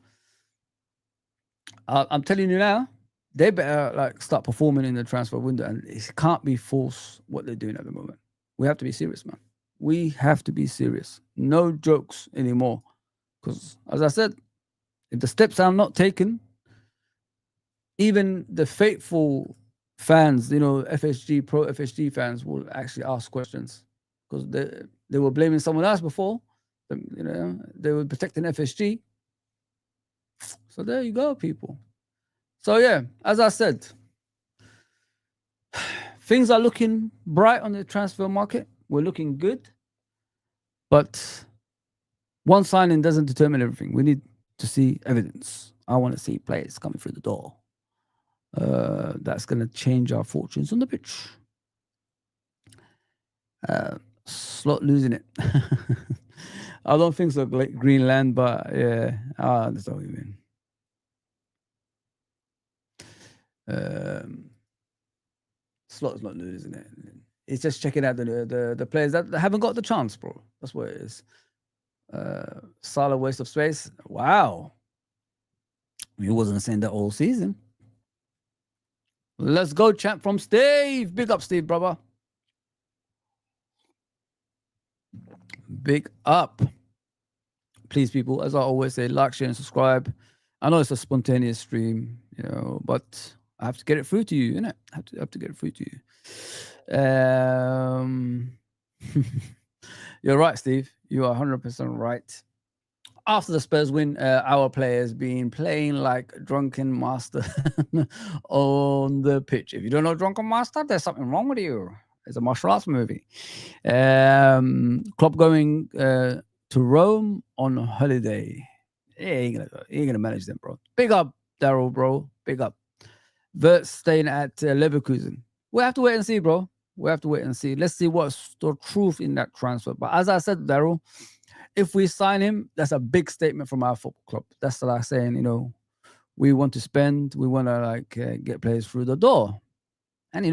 I'm telling you now, they better start performing in the transfer window, and it can't be false what they're doing at the moment. We have to be serious, man. We have to be serious. No jokes anymore. Because, as I said, if the steps are not taken, even the faithful fans, FSG, pro FSG fans will actually ask questions. Because they were blaming someone else before. They were protecting FSG. So there you go, people. So yeah, as I said, things are looking bright on the transfer market. We're looking good. But one signing doesn't determine everything. We need to see evidence. I want to see players coming through the door. That's going to change our fortunes on the pitch. Slot losing it. I don't think so, Greenland, but yeah, that's what we mean. Slot's not losing it. It's just checking out the players that haven't got the chance, bro. That's what it is. Solid waste of space. Wow. He wasn't saying that all season. Let's go, champ from Steve. Big up, Steve, brother. Big up. Please, people, as I always say, like, share, and subscribe. I know it's a spontaneous stream, but I have to get it through to you, innit? I have to get it through to you. You're right, Steve. You are 100% right. After the Spurs win, our players been playing like drunken master on the pitch. If you don't know drunken master, there's something wrong with you. It's a martial arts movie. Klopp going to Rome on holiday. He ain't gonna manage them, bro. Big up, Daryl, bro. Big up. Verts staying at Leverkusen. We have to wait and see, bro. We have to wait and see. Let's see what's the truth in that transfer. But as I said, Daryl, if we sign him, that's a big statement from our football club. That's like saying, we want to spend, we want to get players through the door, and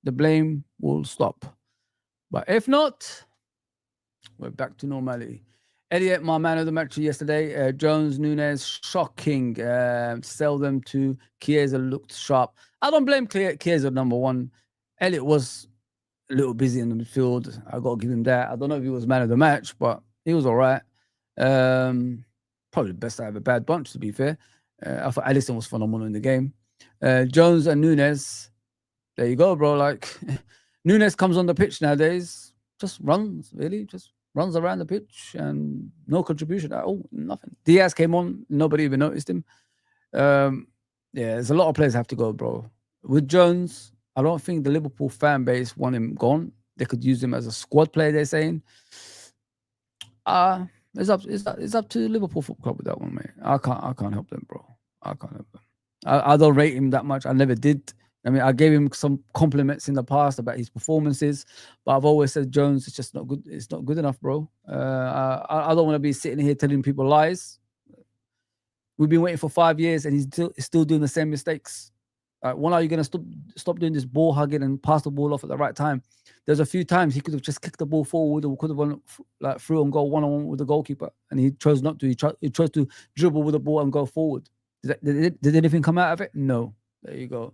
the blame will stop. But if not, we're back to normality. Elliot, my man of the match yesterday. Jones, Nunes, shocking. Sell them to Chiesa, looked sharp. I don't blame Chiesa, number one. Elliot was a little busy in the midfield. I got to give him that. I don't know if he was man of the match, but he was all right. Probably the best out of a bad bunch, to be fair. I thought Alisson was phenomenal in the game. Jones and Nunes, there you go, bro. Nunes comes on the pitch nowadays, just runs, really. Just runs around the pitch and no contribution at all, nothing. Diaz came on, nobody even noticed him. There's a lot of players have to go, bro. With Jones, I don't think the Liverpool fan base want him gone. They could use him as a squad player, they're saying. It's up to Liverpool Football Club with that one, mate. I can't help them, bro. I can't help them. I don't rate him that much. I never did. I mean, I gave him some compliments in the past about his performances, but I've always said Jones is just not good. It's not good enough, bro. I don't want to be sitting here telling people lies. We've been waiting for 5 years, and he's still doing the same mistakes. When are you going to stop doing this ball hugging and pass the ball off at the right time? There's a few times he could have just kicked the ball forward, or could have won through and go one-on-one with the goalkeeper, and he chose not to. He chose to dribble with the ball and go forward. Did anything come out of it? No. There you go.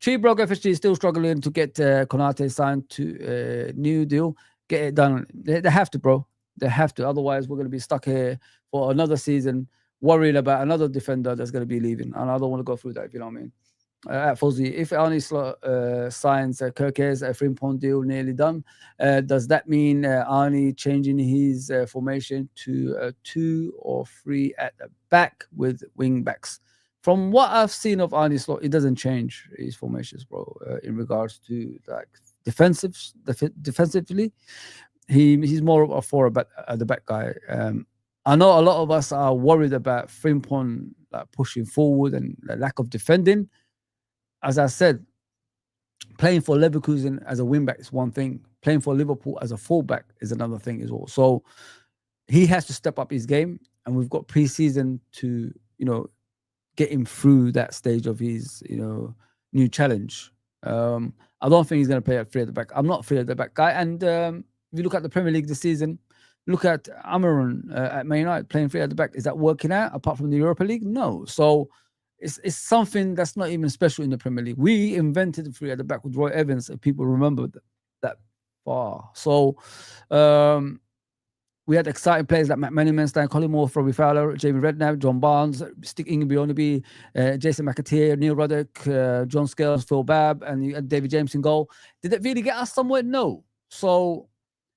Cheebrog FSG is still struggling to get Konate signed to a new deal. Get it done. They have to, bro. They have to. Otherwise, we're going to be stuck here for another season, worrying about another defender that's going to be leaving. And I don't want to go through that, if you know what I mean. At Fozzy, if Arnie signs Kirkes a Frimpong deal nearly done, does that mean Arnie changing his formation to a 2 or 3 at the back with wing backs? From what I've seen of Arne Slot, it doesn't change his formations, bro. In regards to defensively, he's more of a 4 at the back guy. I know a lot of us are worried about Frimpong pushing forward and the lack of defending. As I said, playing for Leverkusen as a wingback is one thing. Playing for Liverpool as a fullback is another thing as well. So he has to step up his game, and we've got pre-season to, get him through that stage of his, new challenge. I don't think he's going to play at 3 at the back. I'm not 3 at the back guy. And if you look at the Premier League this season, look at Amaran at Man United playing 3 at the back. Is that working out apart from the Europa League? No. So it's something that's not even special in the Premier League. We invented the 3 at the back with Roy Evans, if people remember that far. So we had exciting players like Matt Menneman, Stan Collymore, Robbie Fowler, Jamie Redknapp, John Barnes, Stick Ingby, Jason McAteer, Neil Ruddock, John Scales, Phil Babb, and you had David James in goal. Did it really get us somewhere? No. So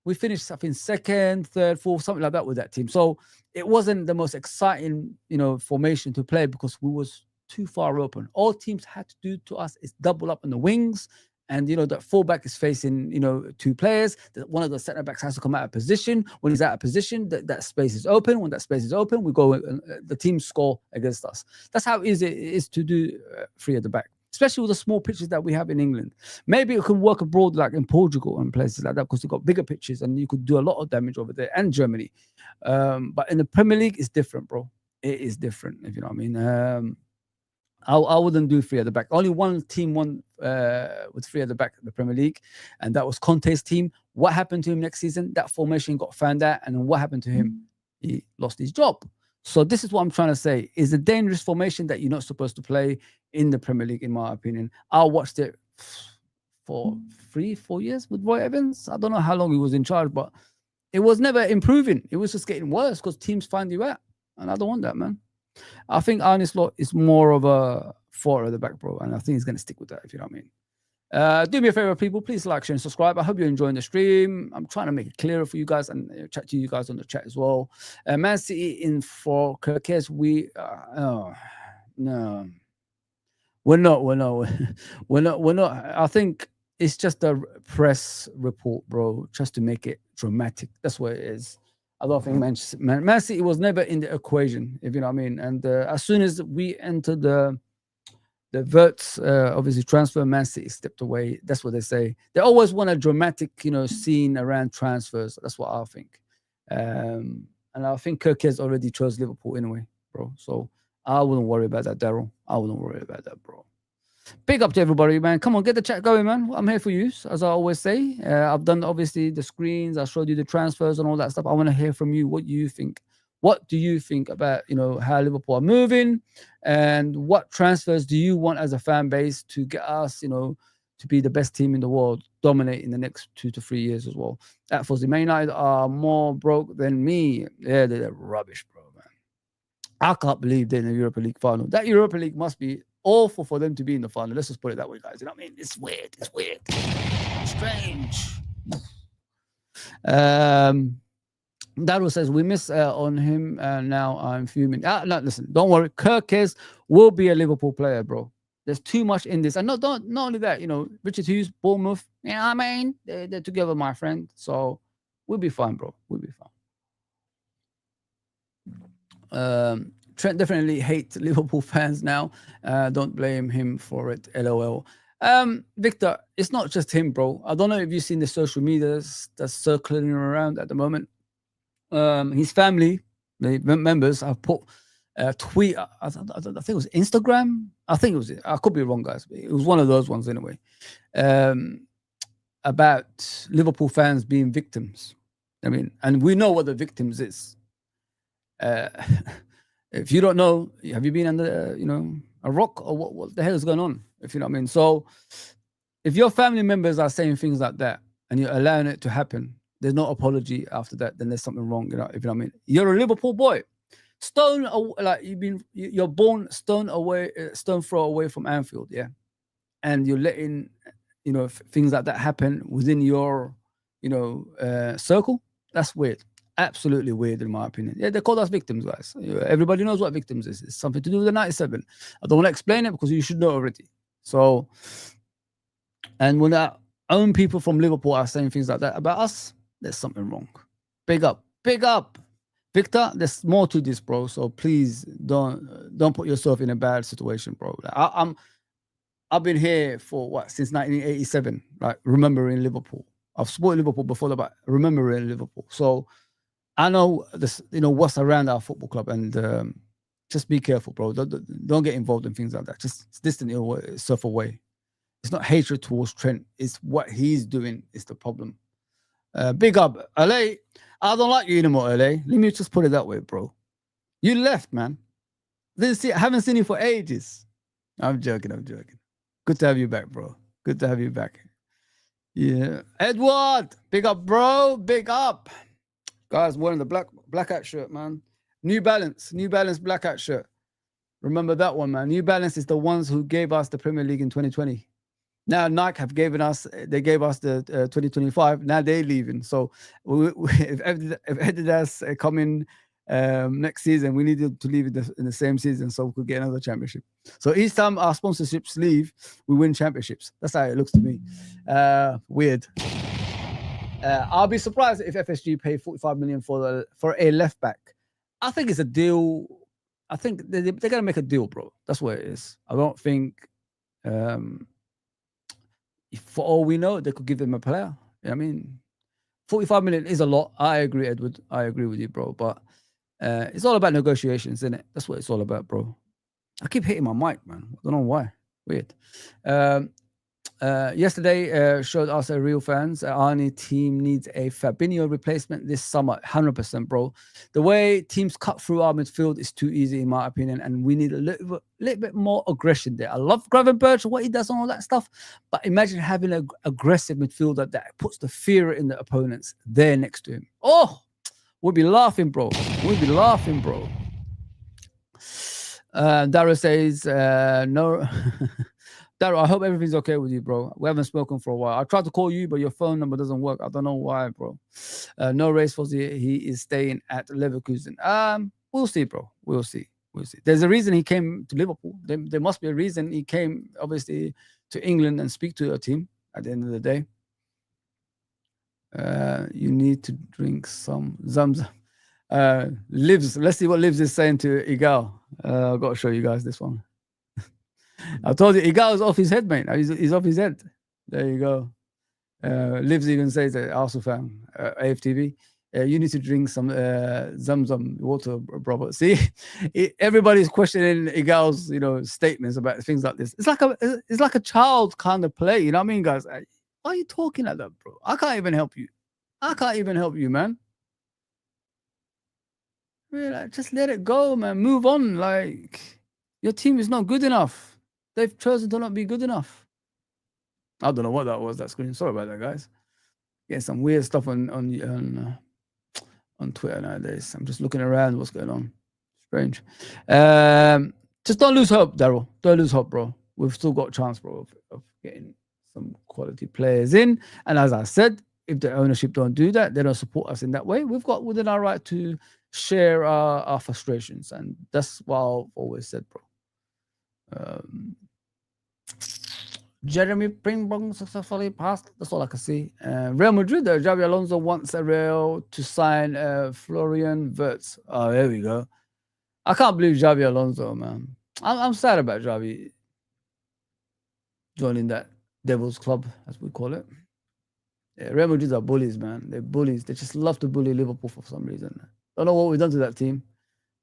we finished, I think, 2nd, 3rd, 4th, something like that with that team. So it wasn't the most exciting, formation to play because we was too far open. All teams had to do to us is double up on the wings. And, that fullback is facing, 2 players. One of the centre backs has to come out of position. When he's out of position, that space is open. When that space is open, we go and the team score against us. That's how easy it is to do 3 at the back, especially with the small pitches that we have in England. Maybe it can work abroad, like in Portugal and places like that, because you've got bigger pitches and you could do a lot of damage over there, and Germany. But in the Premier League, it's different, bro. It is different, if you know what I mean. I wouldn't do 3 at the back. Only one team won with 3 at the back in the Premier League, and that was Conte's team. What happened to him next season? That formation got found out, and then what happened to him? He lost his job. So this is what I'm trying to say. Is a dangerous formation that you're not supposed to play in the Premier League, in my opinion. I watched it for 3-4 years with Roy Evans. I don't know how long he was in charge, but it was never improving. It was just getting worse because teams find you out. And I don't want that, man. I think Arne Slot is more of a forward at the back, bro. And I think he's going to stick with that, if you know what I mean. Do me a favor, people. Please like, share, and subscribe. I hope you're enjoying the stream. I'm trying to make it clearer for you guys and chat to you guys on the chat as well. Man City in for Kirkes. No, we're not. We're not. I think it's just a press report, bro, just to make it dramatic. That's what it is. I don't think Man City was never in the equation, if you know what I mean. And as soon as we entered the Verts, obviously transfer, Man City stepped away. That's what they say. They always want a dramatic, scene around transfers. That's what I think. And I think Kirkes already chose Liverpool anyway, bro. So I wouldn't worry about that, Daryl. I wouldn't worry about that, bro. Big up to everybody, man. Come on, get the chat going, man. I'm here for you, as I always say. I've done, obviously, the screens. I showed you the transfers and all that stuff. I want to hear from you. What you think? What do you think about, how Liverpool are moving, and what transfers do you want as a fan base to get us, to be the best team in the world, dominate in the next 2 to 3 years as well? At Fuzzy, Man United are more broke than me. Yeah, they're rubbish, bro, man. I can't believe they're in the Europa League final. That Europa League must be awful for them to be in the final. Let's just put it that way, guys. You know what I mean? It's weird. It's weird. Strange. Daryl says, we miss on him, and now I'm fuming. No, listen, don't worry. Kirkes will be a Liverpool player, bro. There's too much in this. And not only that, Richard Hughes, Bournemouth, you know what I mean? They're together, my friend. So we'll be fine, bro. We'll be fine. Trent definitely hates Liverpool fans now. Don't blame him for it, LOL. Victor, it's not just him, bro. I don't know if you've seen the social medias that's circling around at the moment. His family, the members, have put a tweet. I think it was Instagram. I could be wrong, guys. But it was one of those ones anyway. About Liverpool fans being victims. I mean, and we know what the victims is. If you don't know, have you been under, a rock, or what the hell is going on? If you know what I mean. So, if your family members are saying things like that and you're allowing it to happen, there's no apology after that. Then there's something wrong. If you know what I mean. You're a Liverpool boy, you're born stone throw away from Anfield, yeah, and you're letting things like that happen within your circle. That's weird. Absolutely weird, in my opinion. Yeah, they call us victims, guys. Everybody knows what victims is. It's something to do with the 97. I don't want to explain it because you should know already. So, and when our own people from Liverpool are saying things like that about us, there's something wrong. Big up, Victor. There's more to this, bro. So please don't put yourself in a bad situation, bro. I've been here for since 1987. Right, remembering Liverpool. I've supported Liverpool before, but remembering Liverpool. So I know this, what's around our football club, and just be careful, bro. Don't get involved in things like that. Just distance yourself away. It's not hatred towards Trent. It's what he's doing is the problem. Big up, LA. I don't like you anymore, LA. Let me just put it that way, bro. You left, man. Haven't seen you for ages. I'm joking. Good to have you back, bro. Good to have you back. Yeah. Edward, big up, bro. Big up. Guys, wearing the black hat shirt, man. New Balance black hat shirt. Remember that one, man. New Balance is the ones who gave us the Premier League in 2020. Now Nike gave us the 2025. Now they're leaving. So if Adidas come in next season, we needed to leave in the same season so we could get another championship. So each time our sponsorships leave, we win championships. That's how it looks to me. Weird. I'll be surprised if FSG pay 45 million for a left back. I think it's a deal. I think they're gonna make a deal, bro. That's what it is. I don't think. For all we know, they could give them a player. I mean, 45 million is a lot. I agree, Edward. I agree with you, bro. But it's all about negotiations, isn't it? That's what it's all about, bro. I keep hitting my mic, man. I don't know why. Weird. Yesterday showed us real fans. Arnie team needs a Fabinho replacement this summer, 100%, bro. The way teams cut through our midfield is too easy, in my opinion, and we need a little bit more aggression there. I love Gravenberch, what he does and all that stuff, but imagine having an aggressive midfielder that puts the fear in the opponents there next to him. Oh, we'll be laughing, bro. We'll be laughing, bro. Dara says, no. Dara, I hope everything's okay with you, bro. We haven't spoken for a while. I tried to call you, but your phone number doesn't work. I don't know why, bro. No race for the. He is staying at Leverkusen. We'll see, bro. We'll see. We'll see. There's a reason he came to Liverpool. There must be a reason he came, obviously, to England and speak to a team at the end of the day. You need to drink some Zamzam. Livs. Let's see what Livs is saying to Igal. I've got to show you guys this one. I told you, Igal is off his head, mate. He's off his head. There you go. Livs even says that, Arsenal fan, AFTV, you need to drink some Zamzam water, brother. See, everybody's questioning Igal's, statements about things like this. It's like a child kind of play. You know what I mean, guys? Why are you talking like that, bro? I can't even help you. Man. Really, just let it go, man. Move on. Like, your team is not good enough. They've chosen to not be good enough. I don't know what that was, that screen. Sorry about that, guys. Getting some weird stuff on Twitter nowadays. I'm just looking around what's going on. Strange. Just don't lose hope, Daryl. Don't lose hope, bro. We've still got a chance, bro, of getting some quality players in. And as I said, if the ownership don't do that, they don't support us in that way, we've got within our right to share our frustrations. And that's what I've always said, bro. Jeremy Pringbong successfully passed. That's all I can see. Real Madrid, Xabi Alonso wants Real to sign Florian Wirtz. Oh, there we go. I can't believe Xabi Alonso, man. I'm sad about Xabi joining that Devil's Club, as we call it. Yeah, Real Madrid are bullies, man. They're bullies. They just love to bully Liverpool for some reason. Don't know what we've done to that team,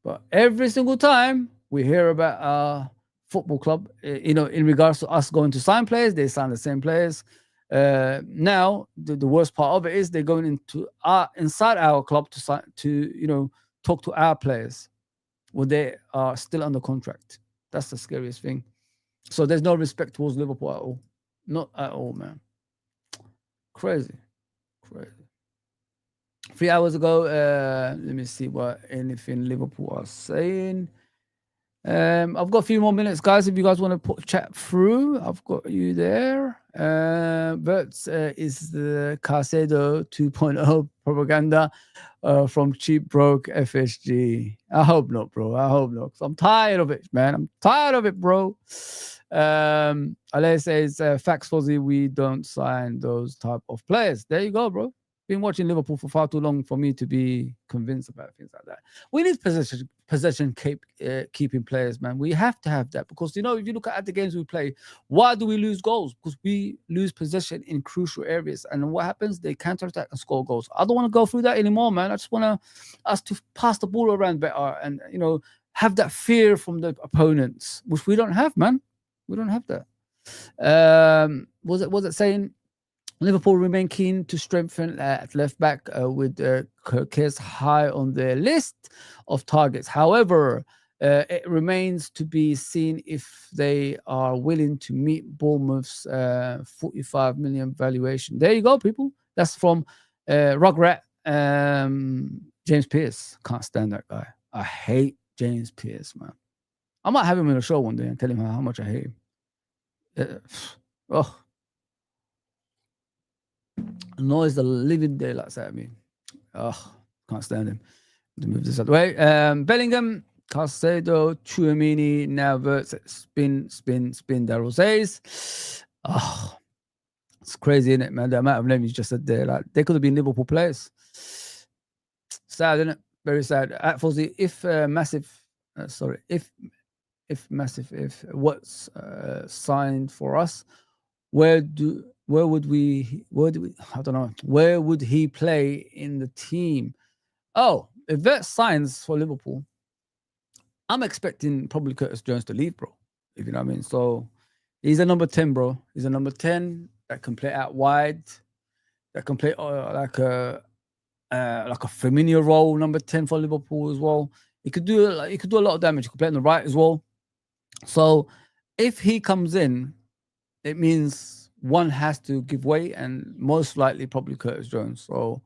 but every single time we hear about our football club, in regards to us going to sign players, they sign the same players. Now the worst part of it is they're going inside our club to talk to our players when they are still under contract. That's the scariest thing. So there's no respect towards Liverpool at all. Not at all, man. Crazy. 3 hours ago, let me see what anything Liverpool are saying. I've got a few more minutes, guys. If you guys want to chat through, I've got you there. But is the Caicedo 2.0 propaganda from cheap broke FSG? I hope not, bro. I hope not. I'm tired of it, man. I'm tired of it, bro. Ale says, facts, Fozzy, we don't sign those type of players. There you go, bro. Been watching Liverpool for far too long for me to be convinced about things like that. We need possession keeping players, man. We have to have that because, if you look at the games we play, why do we lose goals? Because we lose possession in crucial areas. And what happens? They counterattack and score goals. I don't want to go through that anymore, man. I just want us to pass the ball around better and, have that fear from the opponents, which we don't have, man. We don't have that. Was it saying Liverpool remain keen to strengthen at left back with Kirkes high on their list of targets. However, it remains to be seen if they are willing to meet Bournemouth's 45 million valuation. There you go, people. That's from Rugrat James Pearce. Can't stand that guy. I hate James Pearce, man. I might have him in a show one day and tell him how much I hate him. Annoys the living daylights out of me. Can't stand him. Let's move this out of the way. Bellingham, Caicedo, Tchouaméni, now Wirtz, spin, Darryl says. It's crazy, isn't it, man? The amount of names you just said there. Like, they could have been Liverpool players. Sad, isn't it? Very sad. At Fozzy, if what's signed for us, where would he play in the team? Oh, if that signs for Liverpool, I'm expecting probably Curtis Jones to leave, bro. If you know what I mean. So He's a number 10, bro. He's a number 10 that can play out wide, that can play like a Firmino role, number 10 for Liverpool as well. He could do a lot of damage. He could play on the right as well. So if he comes in, it means one has to give way, and most likely probably Curtis Jones. So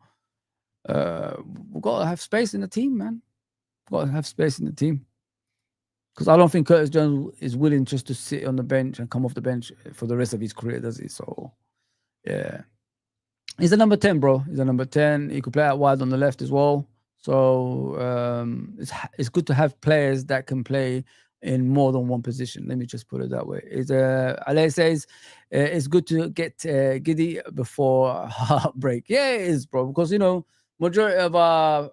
we've got to have space in the team, man. We've got to have space in the team. Because I don't think Curtis Jones is willing just to sit on the bench and come off the bench for the rest of his career, does he? So, yeah. He's a number 10, bro. He's a number 10. He could play out wide on the left as well. So it's good to have players that can play in more than one position. Let me just put it that way. Ale says it's good to get giddy before heartbreak. Yeah, it is, bro. Because, majority of our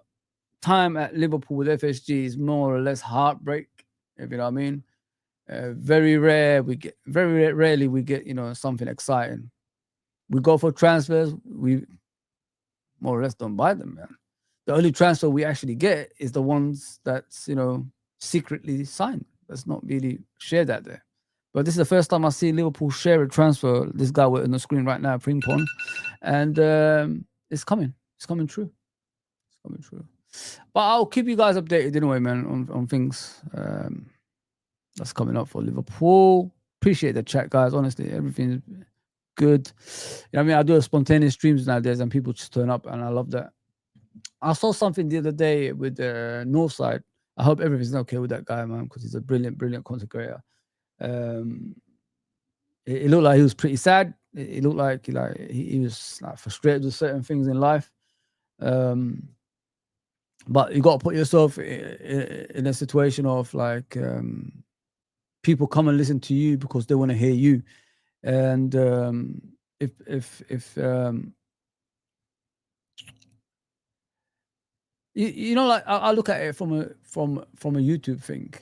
time at Liverpool with FSG is more or less heartbreak, if you know what I mean. Very rarely we get, something exciting. We go for transfers, we more or less don't buy them, man. The only transfer we actually get is the ones that's, secretly signed. That's not really shared out there. But this is the first time I see Liverpool share a transfer. This guy on the screen right now, Frimpong, and it's coming. It's coming true. It's coming true. But I'll keep you guys updated anyway, man, on things that's coming up for Liverpool. Appreciate the chat, guys. Honestly, everything's good. I do a spontaneous streams nowadays, and people just turn up, and I love that. I saw something the other day with the Northside. I hope everything's okay with that guy, man, because he's a brilliant content creator. It looked like he was pretty sad. It looked like he was like frustrated with certain things in life. But you got to put yourself in a situation of like people come and listen to you because they want to hear you. And if like I look at it from a YouTube thing.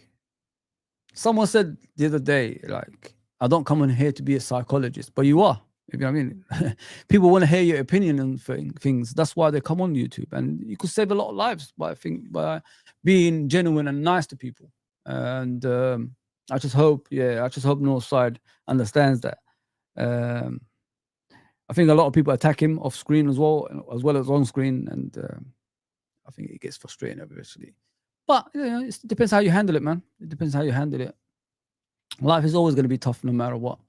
Someone said the other day, like, I don't come in here to be a psychologist, but you are. You know what I mean? People want to hear your opinion on things. That's why they come on YouTube, and you could save a lot of lives by being genuine and nice to people. And I just hope Northside understands that. I think a lot of people attack him off screen as well as on screen, and I think it gets frustrating eventually. But it depends how you handle it, man. It depends how you handle it. Life is always going to be tough, no matter what.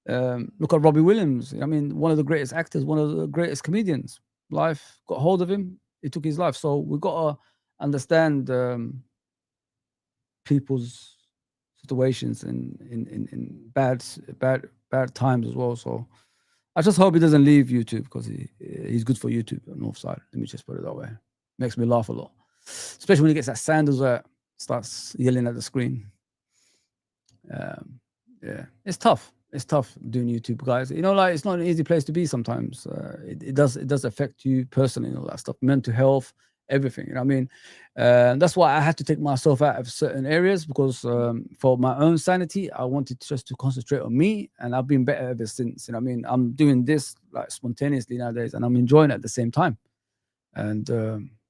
Look at Robbie Williams. I mean, one of the greatest actors, one of the greatest comedians. Life got hold of him. It took his life. So we've got to understand people's situations in bad times as well. So I just hope he doesn't leave YouTube, because he's good for YouTube on Northside. Let me just put it that way. Makes me laugh a lot, especially when he gets that sandals out, starts yelling at the screen. Yeah, it's tough. It's tough doing YouTube, guys. It's not an easy place to be sometimes. It does affect you personally and all that stuff, mental health, everything. You know what I mean? That's why I had to take myself out of certain areas, because for my own sanity, I wanted just to concentrate on me, and I've been better ever since. You know what I mean? I'm doing this like spontaneously nowadays, and I'm enjoying it at the same time. And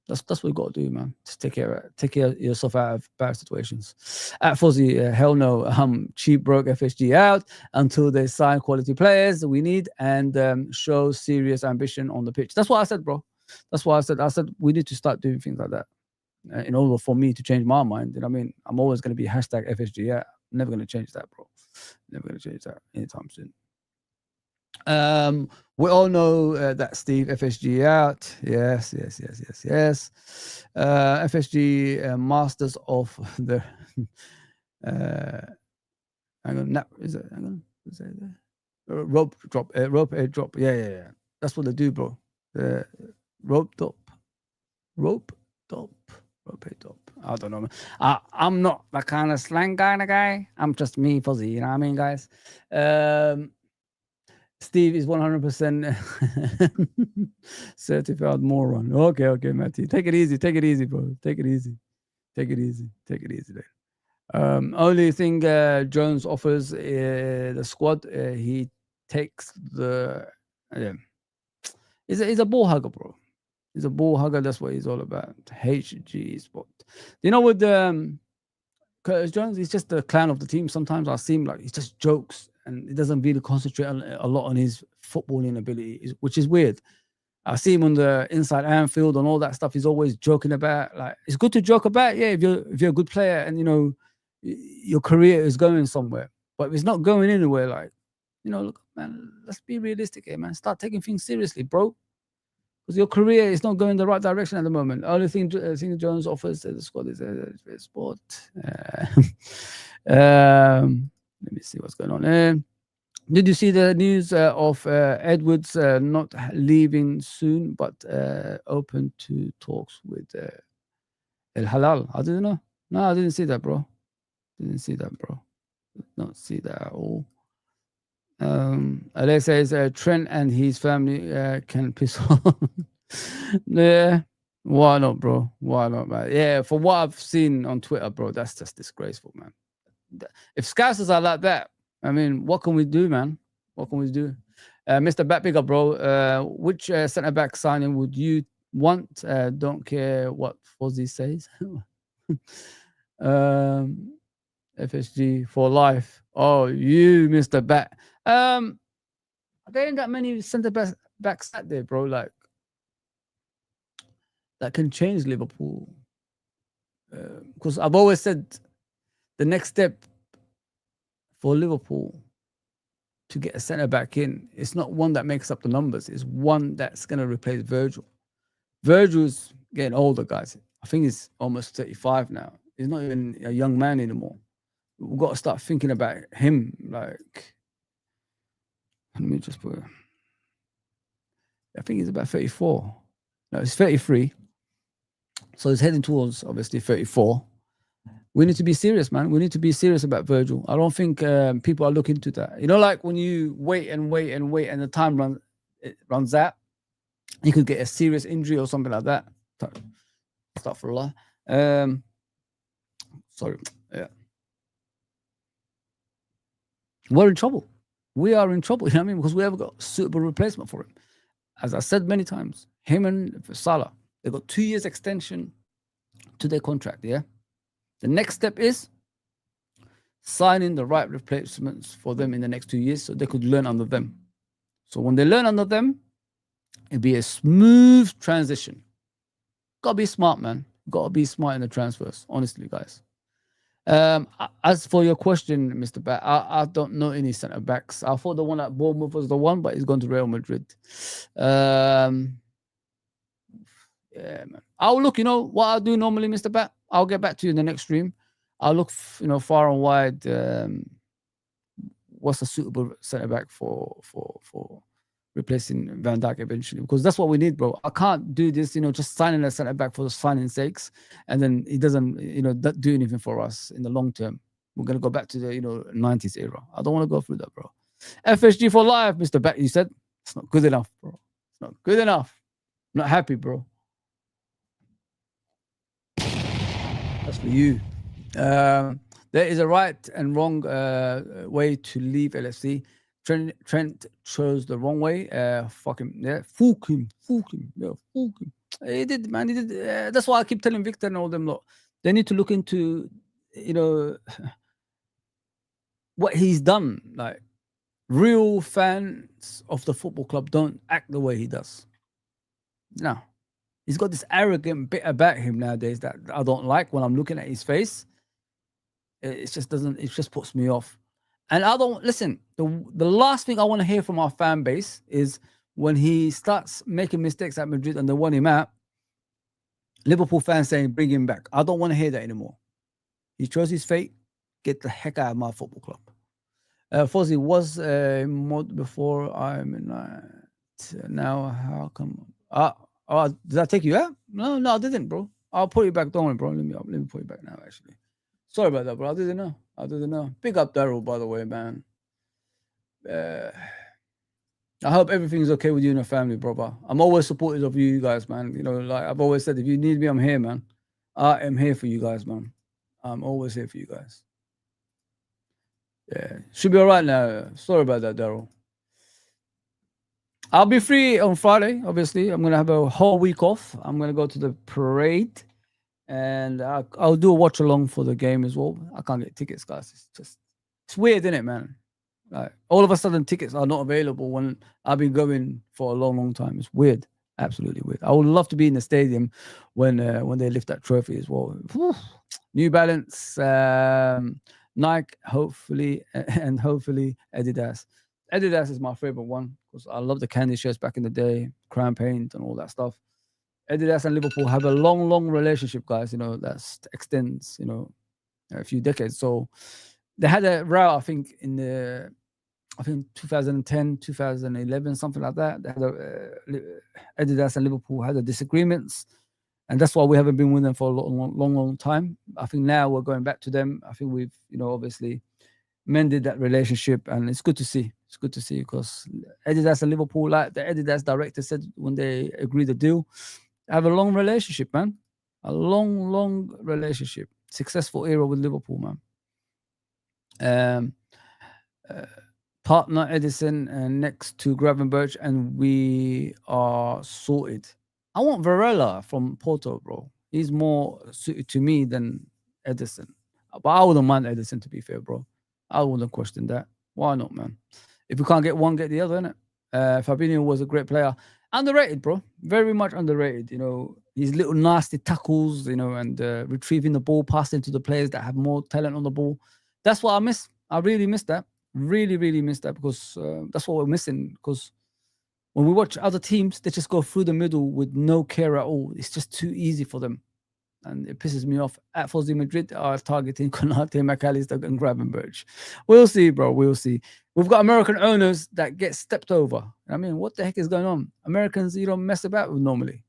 that's what you got to do, man. Just take care of yourself out of bad situations. At Fuzzy, hell no, cheap broke FSG out until they sign quality players we need and show serious ambition on the pitch. That's what I said, bro. That's what I said. I said we need to start doing things like that in order for me to change my mind. You know what I mean? I'm always going to be hashtag FSG out. Never going to change that, bro. Never going to change that anytime soon. We all know that Steve FSG out. Yes. FSG masters of the hang on, is it? Hang on, is it rope drop? Rope drop. Yeah. That's what they do, bro. Rope top. I don't know, man. I'm not that kind of slang kind of guy. I'm just me, Fuzzy. You know what I mean, guys? Steve is 100% certified moron. Okay, Matty. Take it easy, bro. Take it easy. There. Only thing Jones offers the squad, he takes the. He's a ball hugger, bro. He's a ball hugger. That's what he's all about. HG spot. With Curtis Jones, he's just the clown of the team. Sometimes I seem like he just jokes and he doesn't really concentrate a lot on his footballing ability, which is weird. I see him on the inside Anfield and all that stuff. He's always joking about. Like, it's good to joke about, yeah, if you're a good player and your career is going somewhere. But if it's not going anywhere, like, look, man, let's be realistic here, man. Start taking things seriously, bro. Because your career is not going the right direction at the moment. The only thing Jones offers to the squad is sport. Let me see what's going on there. Did you see the news of Edwards not leaving soon, but open to talks with El Halal? I didn't know. No, I didn't see that, bro. Did not see that at all. Alex says Trent and his family can piss off. Yeah, why not, bro? Why not, man? Yeah, for what I've seen on Twitter, bro, that's just disgraceful, man. If Scousers are like that, I mean, what can we do, man? What can we do? Mr. Batbigger, bro, which centre-back signing would you want? Don't care what Fozzie says. FSG for life. Oh, you, Mr. Bat. There ain't that many centre-backs out there, bro, like, that can change Liverpool. Because I've always said the next step for Liverpool to get a centre back in, it's not one that makes up the numbers. It's one that's going to replace Virgil. Virgil's getting older, guys. I think he's almost 35 now. He's not even a young man anymore. We've got to start thinking about him. Like, let me just put. I think he's about 34. No, he's 33. So he's heading towards, obviously, 34. We need to be serious, man. We need to be serious about Virgil. I don't think people are looking to that. Like when you wait and the time runs out, you could get a serious injury or something like that. Astaghfirullah. Sorry. Yeah. We're in trouble. We are in trouble, you know what I mean? Because we haven't got a suitable replacement for him. As I said many times, him and Salah, they've got 2 years extension to their contract, yeah? The next step is signing the right replacements for them in the next 2 years so they could learn under them. So when they learn under them, it'll be a smooth transition. Gotta be smart, man. Gotta be smart in the transfers, honestly, guys. As for your question, Mr. Bat, I don't know any centre backs. I thought the one at Bournemouth was the one, but he's gone to Real Madrid. Yeah, man. I'll look, what I'll do normally, Mr. Bat, I'll get back to you in the next stream. I'll look, far and wide. What's a suitable centre back for replacing Van Dijk eventually? Because that's what we need, bro. I can't do this, just signing a centre back for the signing sakes, and then he doesn't, do anything for us in the long term. We're gonna go back to the 90s era. I don't want to go through that, bro. FSG for life, Mr. Bat. You said it's not good enough, bro. It's not good enough. I'm not happy, bro. That's for you. There is a right and wrong way to leave LFC. Trent chose the wrong way. Fuck him. Yeah, fuck him. Yeah, fuck him. He did, man. He did. That's why I keep telling Victor and all them lot. They need to look into, what he's done. Like, real fans of the football club don't act the way he does. No. He's got this arrogant bit about him nowadays that I don't like when I'm looking at his face. It just puts me off. And I don't listen. The last thing I want to hear from our fan base is when he starts making mistakes at Madrid and they want him out. Liverpool fans saying, bring him back. I don't want to hear that anymore. He chose his fate. Get the heck out of my football club. Fozzie was mod before I'm in now. How come? Did I take you out? No, I didn't, bro. I'll put you back. Don't worry, bro. Let me put you back now, actually. Sorry about that, bro. I didn't know. Big up Daryl, by the way, man. I hope everything's okay with you and your family, brother. I'm always supportive of you guys, man. Like I've always said, if you need me, I'm here, man. I am here for you guys, man. I'm always here for you guys. Yeah, should be all right now. Sorry about that, Daryl. I'll be free on Friday, obviously. I'm going to have a whole week off. I'm going to go to the parade. And I'll do a watch along for the game as well. I can't get tickets, guys. It's weird, isn't it, man? Like, all of a sudden, tickets are not available when I've been going for a long, long time. It's weird, absolutely weird. I would love to be in the stadium when they lift that trophy as well. Whew. New Balance, Nike, hopefully, and hopefully Adidas. Adidas is my favorite one because I love the candy shirts back in the day, crown paint, and all that stuff. Adidas and Liverpool have a long, long relationship, guys. You know that extends, a few decades. So they had a row, I think, I think 2010, 2011, something like that. They had Adidas and Liverpool had a disagreements, and that's why we haven't been with them for a long time. I think now we're going back to them. I think we've, obviously mended that relationship, and it's good to see. It's good to see because Adidas and Liverpool, like the Adidas director said when they agreed the deal, have a long relationship, man. A long, long relationship. Successful era with Liverpool, man. Partner Edison next to Gravenberch, and we are sorted. I want Varela from Porto, bro. He's more suited to me than Edison. But I wouldn't mind Edison, to be fair, bro. I wouldn't question that. Why not, man? If we can't get one, get the other, innit? Fabinho was a great player. Underrated, bro. Very much underrated. His little nasty tackles, and retrieving the ball, passing to the players that have more talent on the ball. That's what I miss. I really miss that. Really, really miss that because that's what we're missing. Because when we watch other teams, they just go through the middle with no care at all. It's just too easy for them. And it pisses me off. At Fozzy Madrid are targeting Konate, McAllister, and Gravenberch. We'll see, bro. We'll see. We've got American owners that get stepped over. I mean, what the heck is going on? Americans, you don't mess about with normally.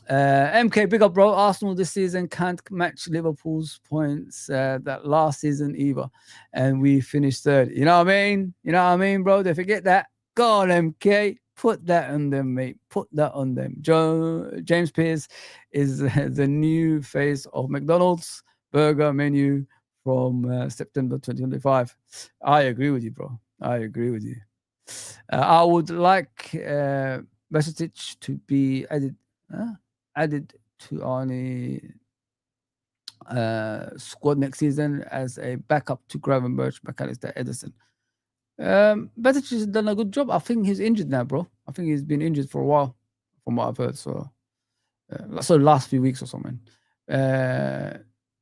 MK, big up, bro. Arsenal this season can't match Liverpool's points that last season either. And we finished third. You know what I mean? Bro? They forget that. Go on, MK. Put that on them, mate. Put that on them. James Pierce is the new face of McDonald's burger menu from September 2025. I agree with you, bro. I agree with you. I would like Vesetic to be added to Arnie squad next season as a backup to Gravenberch, McAllister, Edison. Vesetic has done a good job. I think he's injured now, bro. I think he's been injured for a while, from what I've heard. So last few weeks or something.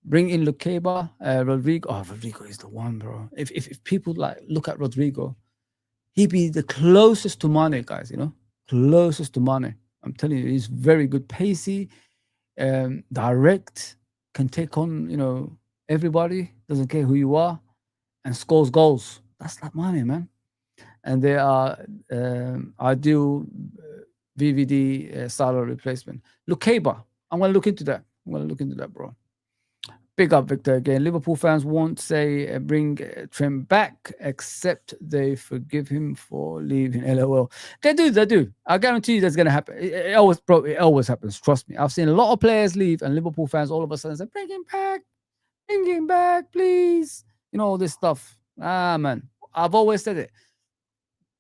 Bring in Lukeba, Rodrigo. Oh, Rodrigo is the one, bro. If people look at Rodrigo, he'd be the closest to Mane, guys. Closest to Mane. I'm telling you, he's very good, pacey, direct, can take on, everybody, doesn't care who you are, and scores goals. That's like Mane, man. And they are ideal VVD Salah replacement. Lukeba, I'm going to look into that. Bro. Big up, Victor, again. Liverpool fans won't say bring Trent back, except they forgive him for leaving. LOL. They do. I guarantee you that's going to happen. It always happens. Trust me. I've seen a lot of players leave, and Liverpool fans all of a sudden say, bring him back, please. All this stuff. Man. I've always said it.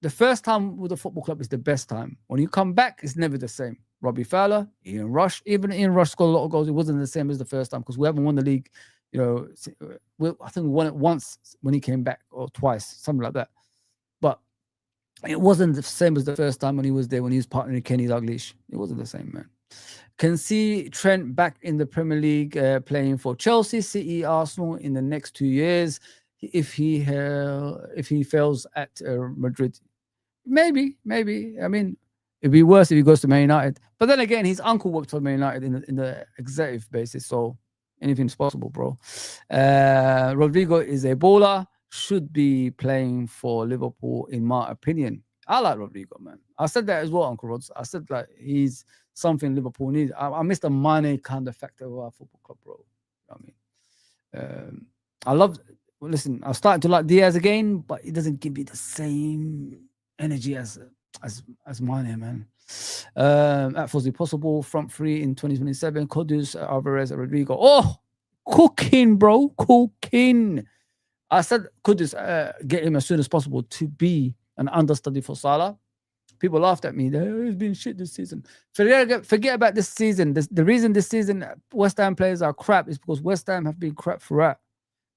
The first time with the football club is the best time. When you come back, it's never the same. Robbie Fowler, Ian Rush. Even Ian Rush scored a lot of goals. It wasn't the same as the first time because we haven't won the league. I think we won it once when he came back, or twice, something like that. But it wasn't the same as the first time when he was there, when he was partnering Kenny Dalglish. It wasn't the same, man. Can see Trent back in the Premier League playing for Chelsea, City, Arsenal in the next 2 years. If he fails at Madrid, maybe. I mean, it'd be worse if he goes to Man United. But then again, his uncle worked for Man United in the executive basis, so anything's possible, bro. Rodrigo is a baller, should be playing for Liverpool, in my opinion. I like Rodrigo, man. I said that as well, Uncle Rods. I said he's something Liverpool needs. I miss the money kind of factor of our football club, bro. Listen, I'm starting to like Diaz again, but it doesn't give me the same energy as Mane, man. At Fozzy, possible front three in 2027. Kudus, Alvarez, Rodrigo. Oh, cooking, bro. Cooking. I said Kudus, get him as soon as possible to be an understudy for Salah. People laughed at me. He's been shit this season. Forget about this season. The reason this season West Ham players are crap is because West Ham have been crap throughout.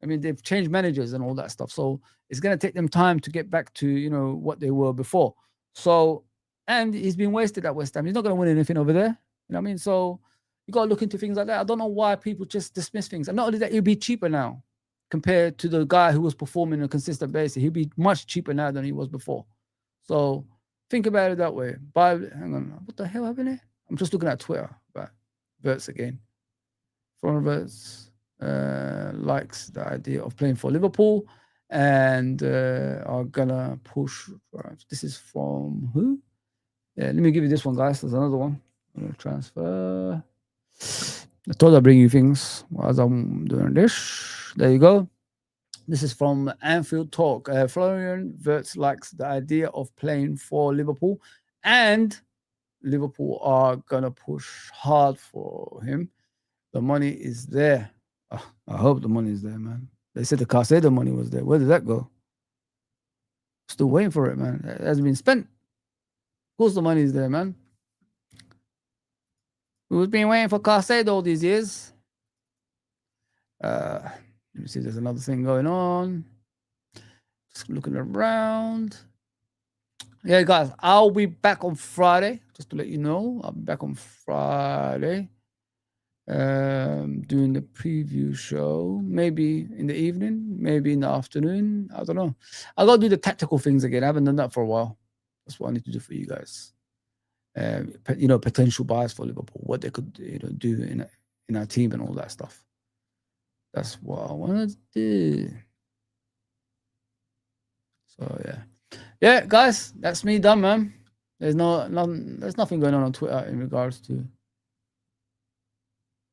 I mean, they've changed managers and all that stuff. So it's going to take them time to get back to, you know, what they were before. So, and he's been wasted at West Ham. He's not going to win anything over there. You know what I mean? So you got to look into things like that. I don't know why people just dismiss things. And not only that, he'll be cheaper now compared to the guy who was performing on a consistent basis. He'll be much cheaper now than he was before. So think about it that way. Hang on, what the hell happened here? I'm just looking at Twitter. But Verts again. From Verts likes the idea of playing for Liverpool and are gonna push. This is from who? Yeah, let me give you this one, guys. There's another one. I'm gonna transfer. I thought I'd bring you things as I'm doing this. There you go. This is from Anfield Talk. Florian Wirtz likes the idea of playing for Liverpool, and Liverpool are gonna push hard for him. The money is there. I hope the money is there, man. They said the Caicedo money was there. Where did that go? Still waiting for it, man. It hasn't been spent. Of course the money is there, man. We've been waiting for Caicedo all these years. Let me see, there's another thing going on. Just looking around. Yeah, guys, I'll be back on Friday. Just to let you know, I'll be back on Friday. Doing the preview show, maybe in the evening, maybe in the afternoon. I don't know. I gotta do the tactical things again. I haven't done that for a while. That's what I need to do for you guys. You know, potential buys for Liverpool, what they could, you know, do in our team and all that stuff. That's what I want to do. So yeah, guys, that's me done, man. There's nothing going on Twitter in regards to.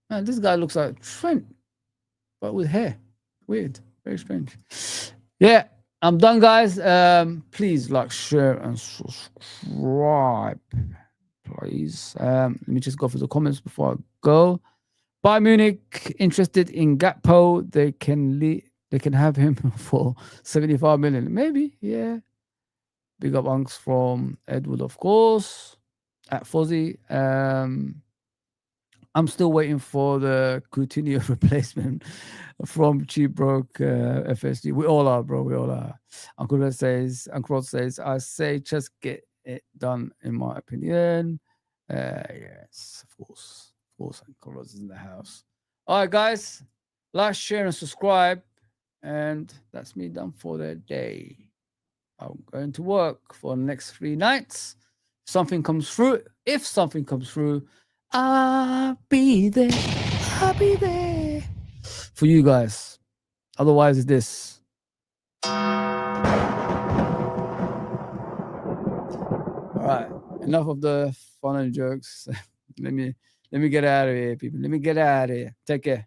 Man, this guy looks like Trent, but with hair. Weird, very strange. Yeah, I'm done, guys. Please like, share, and subscribe, please. Let me just go through the comments before I go. Bayern Munich interested in Gakpo. They can have him for 75 million. Maybe, yeah. Big up unks from Edward, of course. At Fozzy. I'm still waiting for the Coutinho replacement from Cheap Broke FSG. We all are, bro. We all are. Uncle Rod says, I say just get it done, in my opinion. Yes, of course. Of course, Uncle Rod's in the house. All right, guys. Like, share, and subscribe. And that's me done for the day. I'm going to work for the next 3 nights. If something comes through, I'll be there. I'll be there for you guys. Otherwise, it's this. All right. Enough of the fun and jokes. Let me get out of here, people. Let me get out of here. Take care.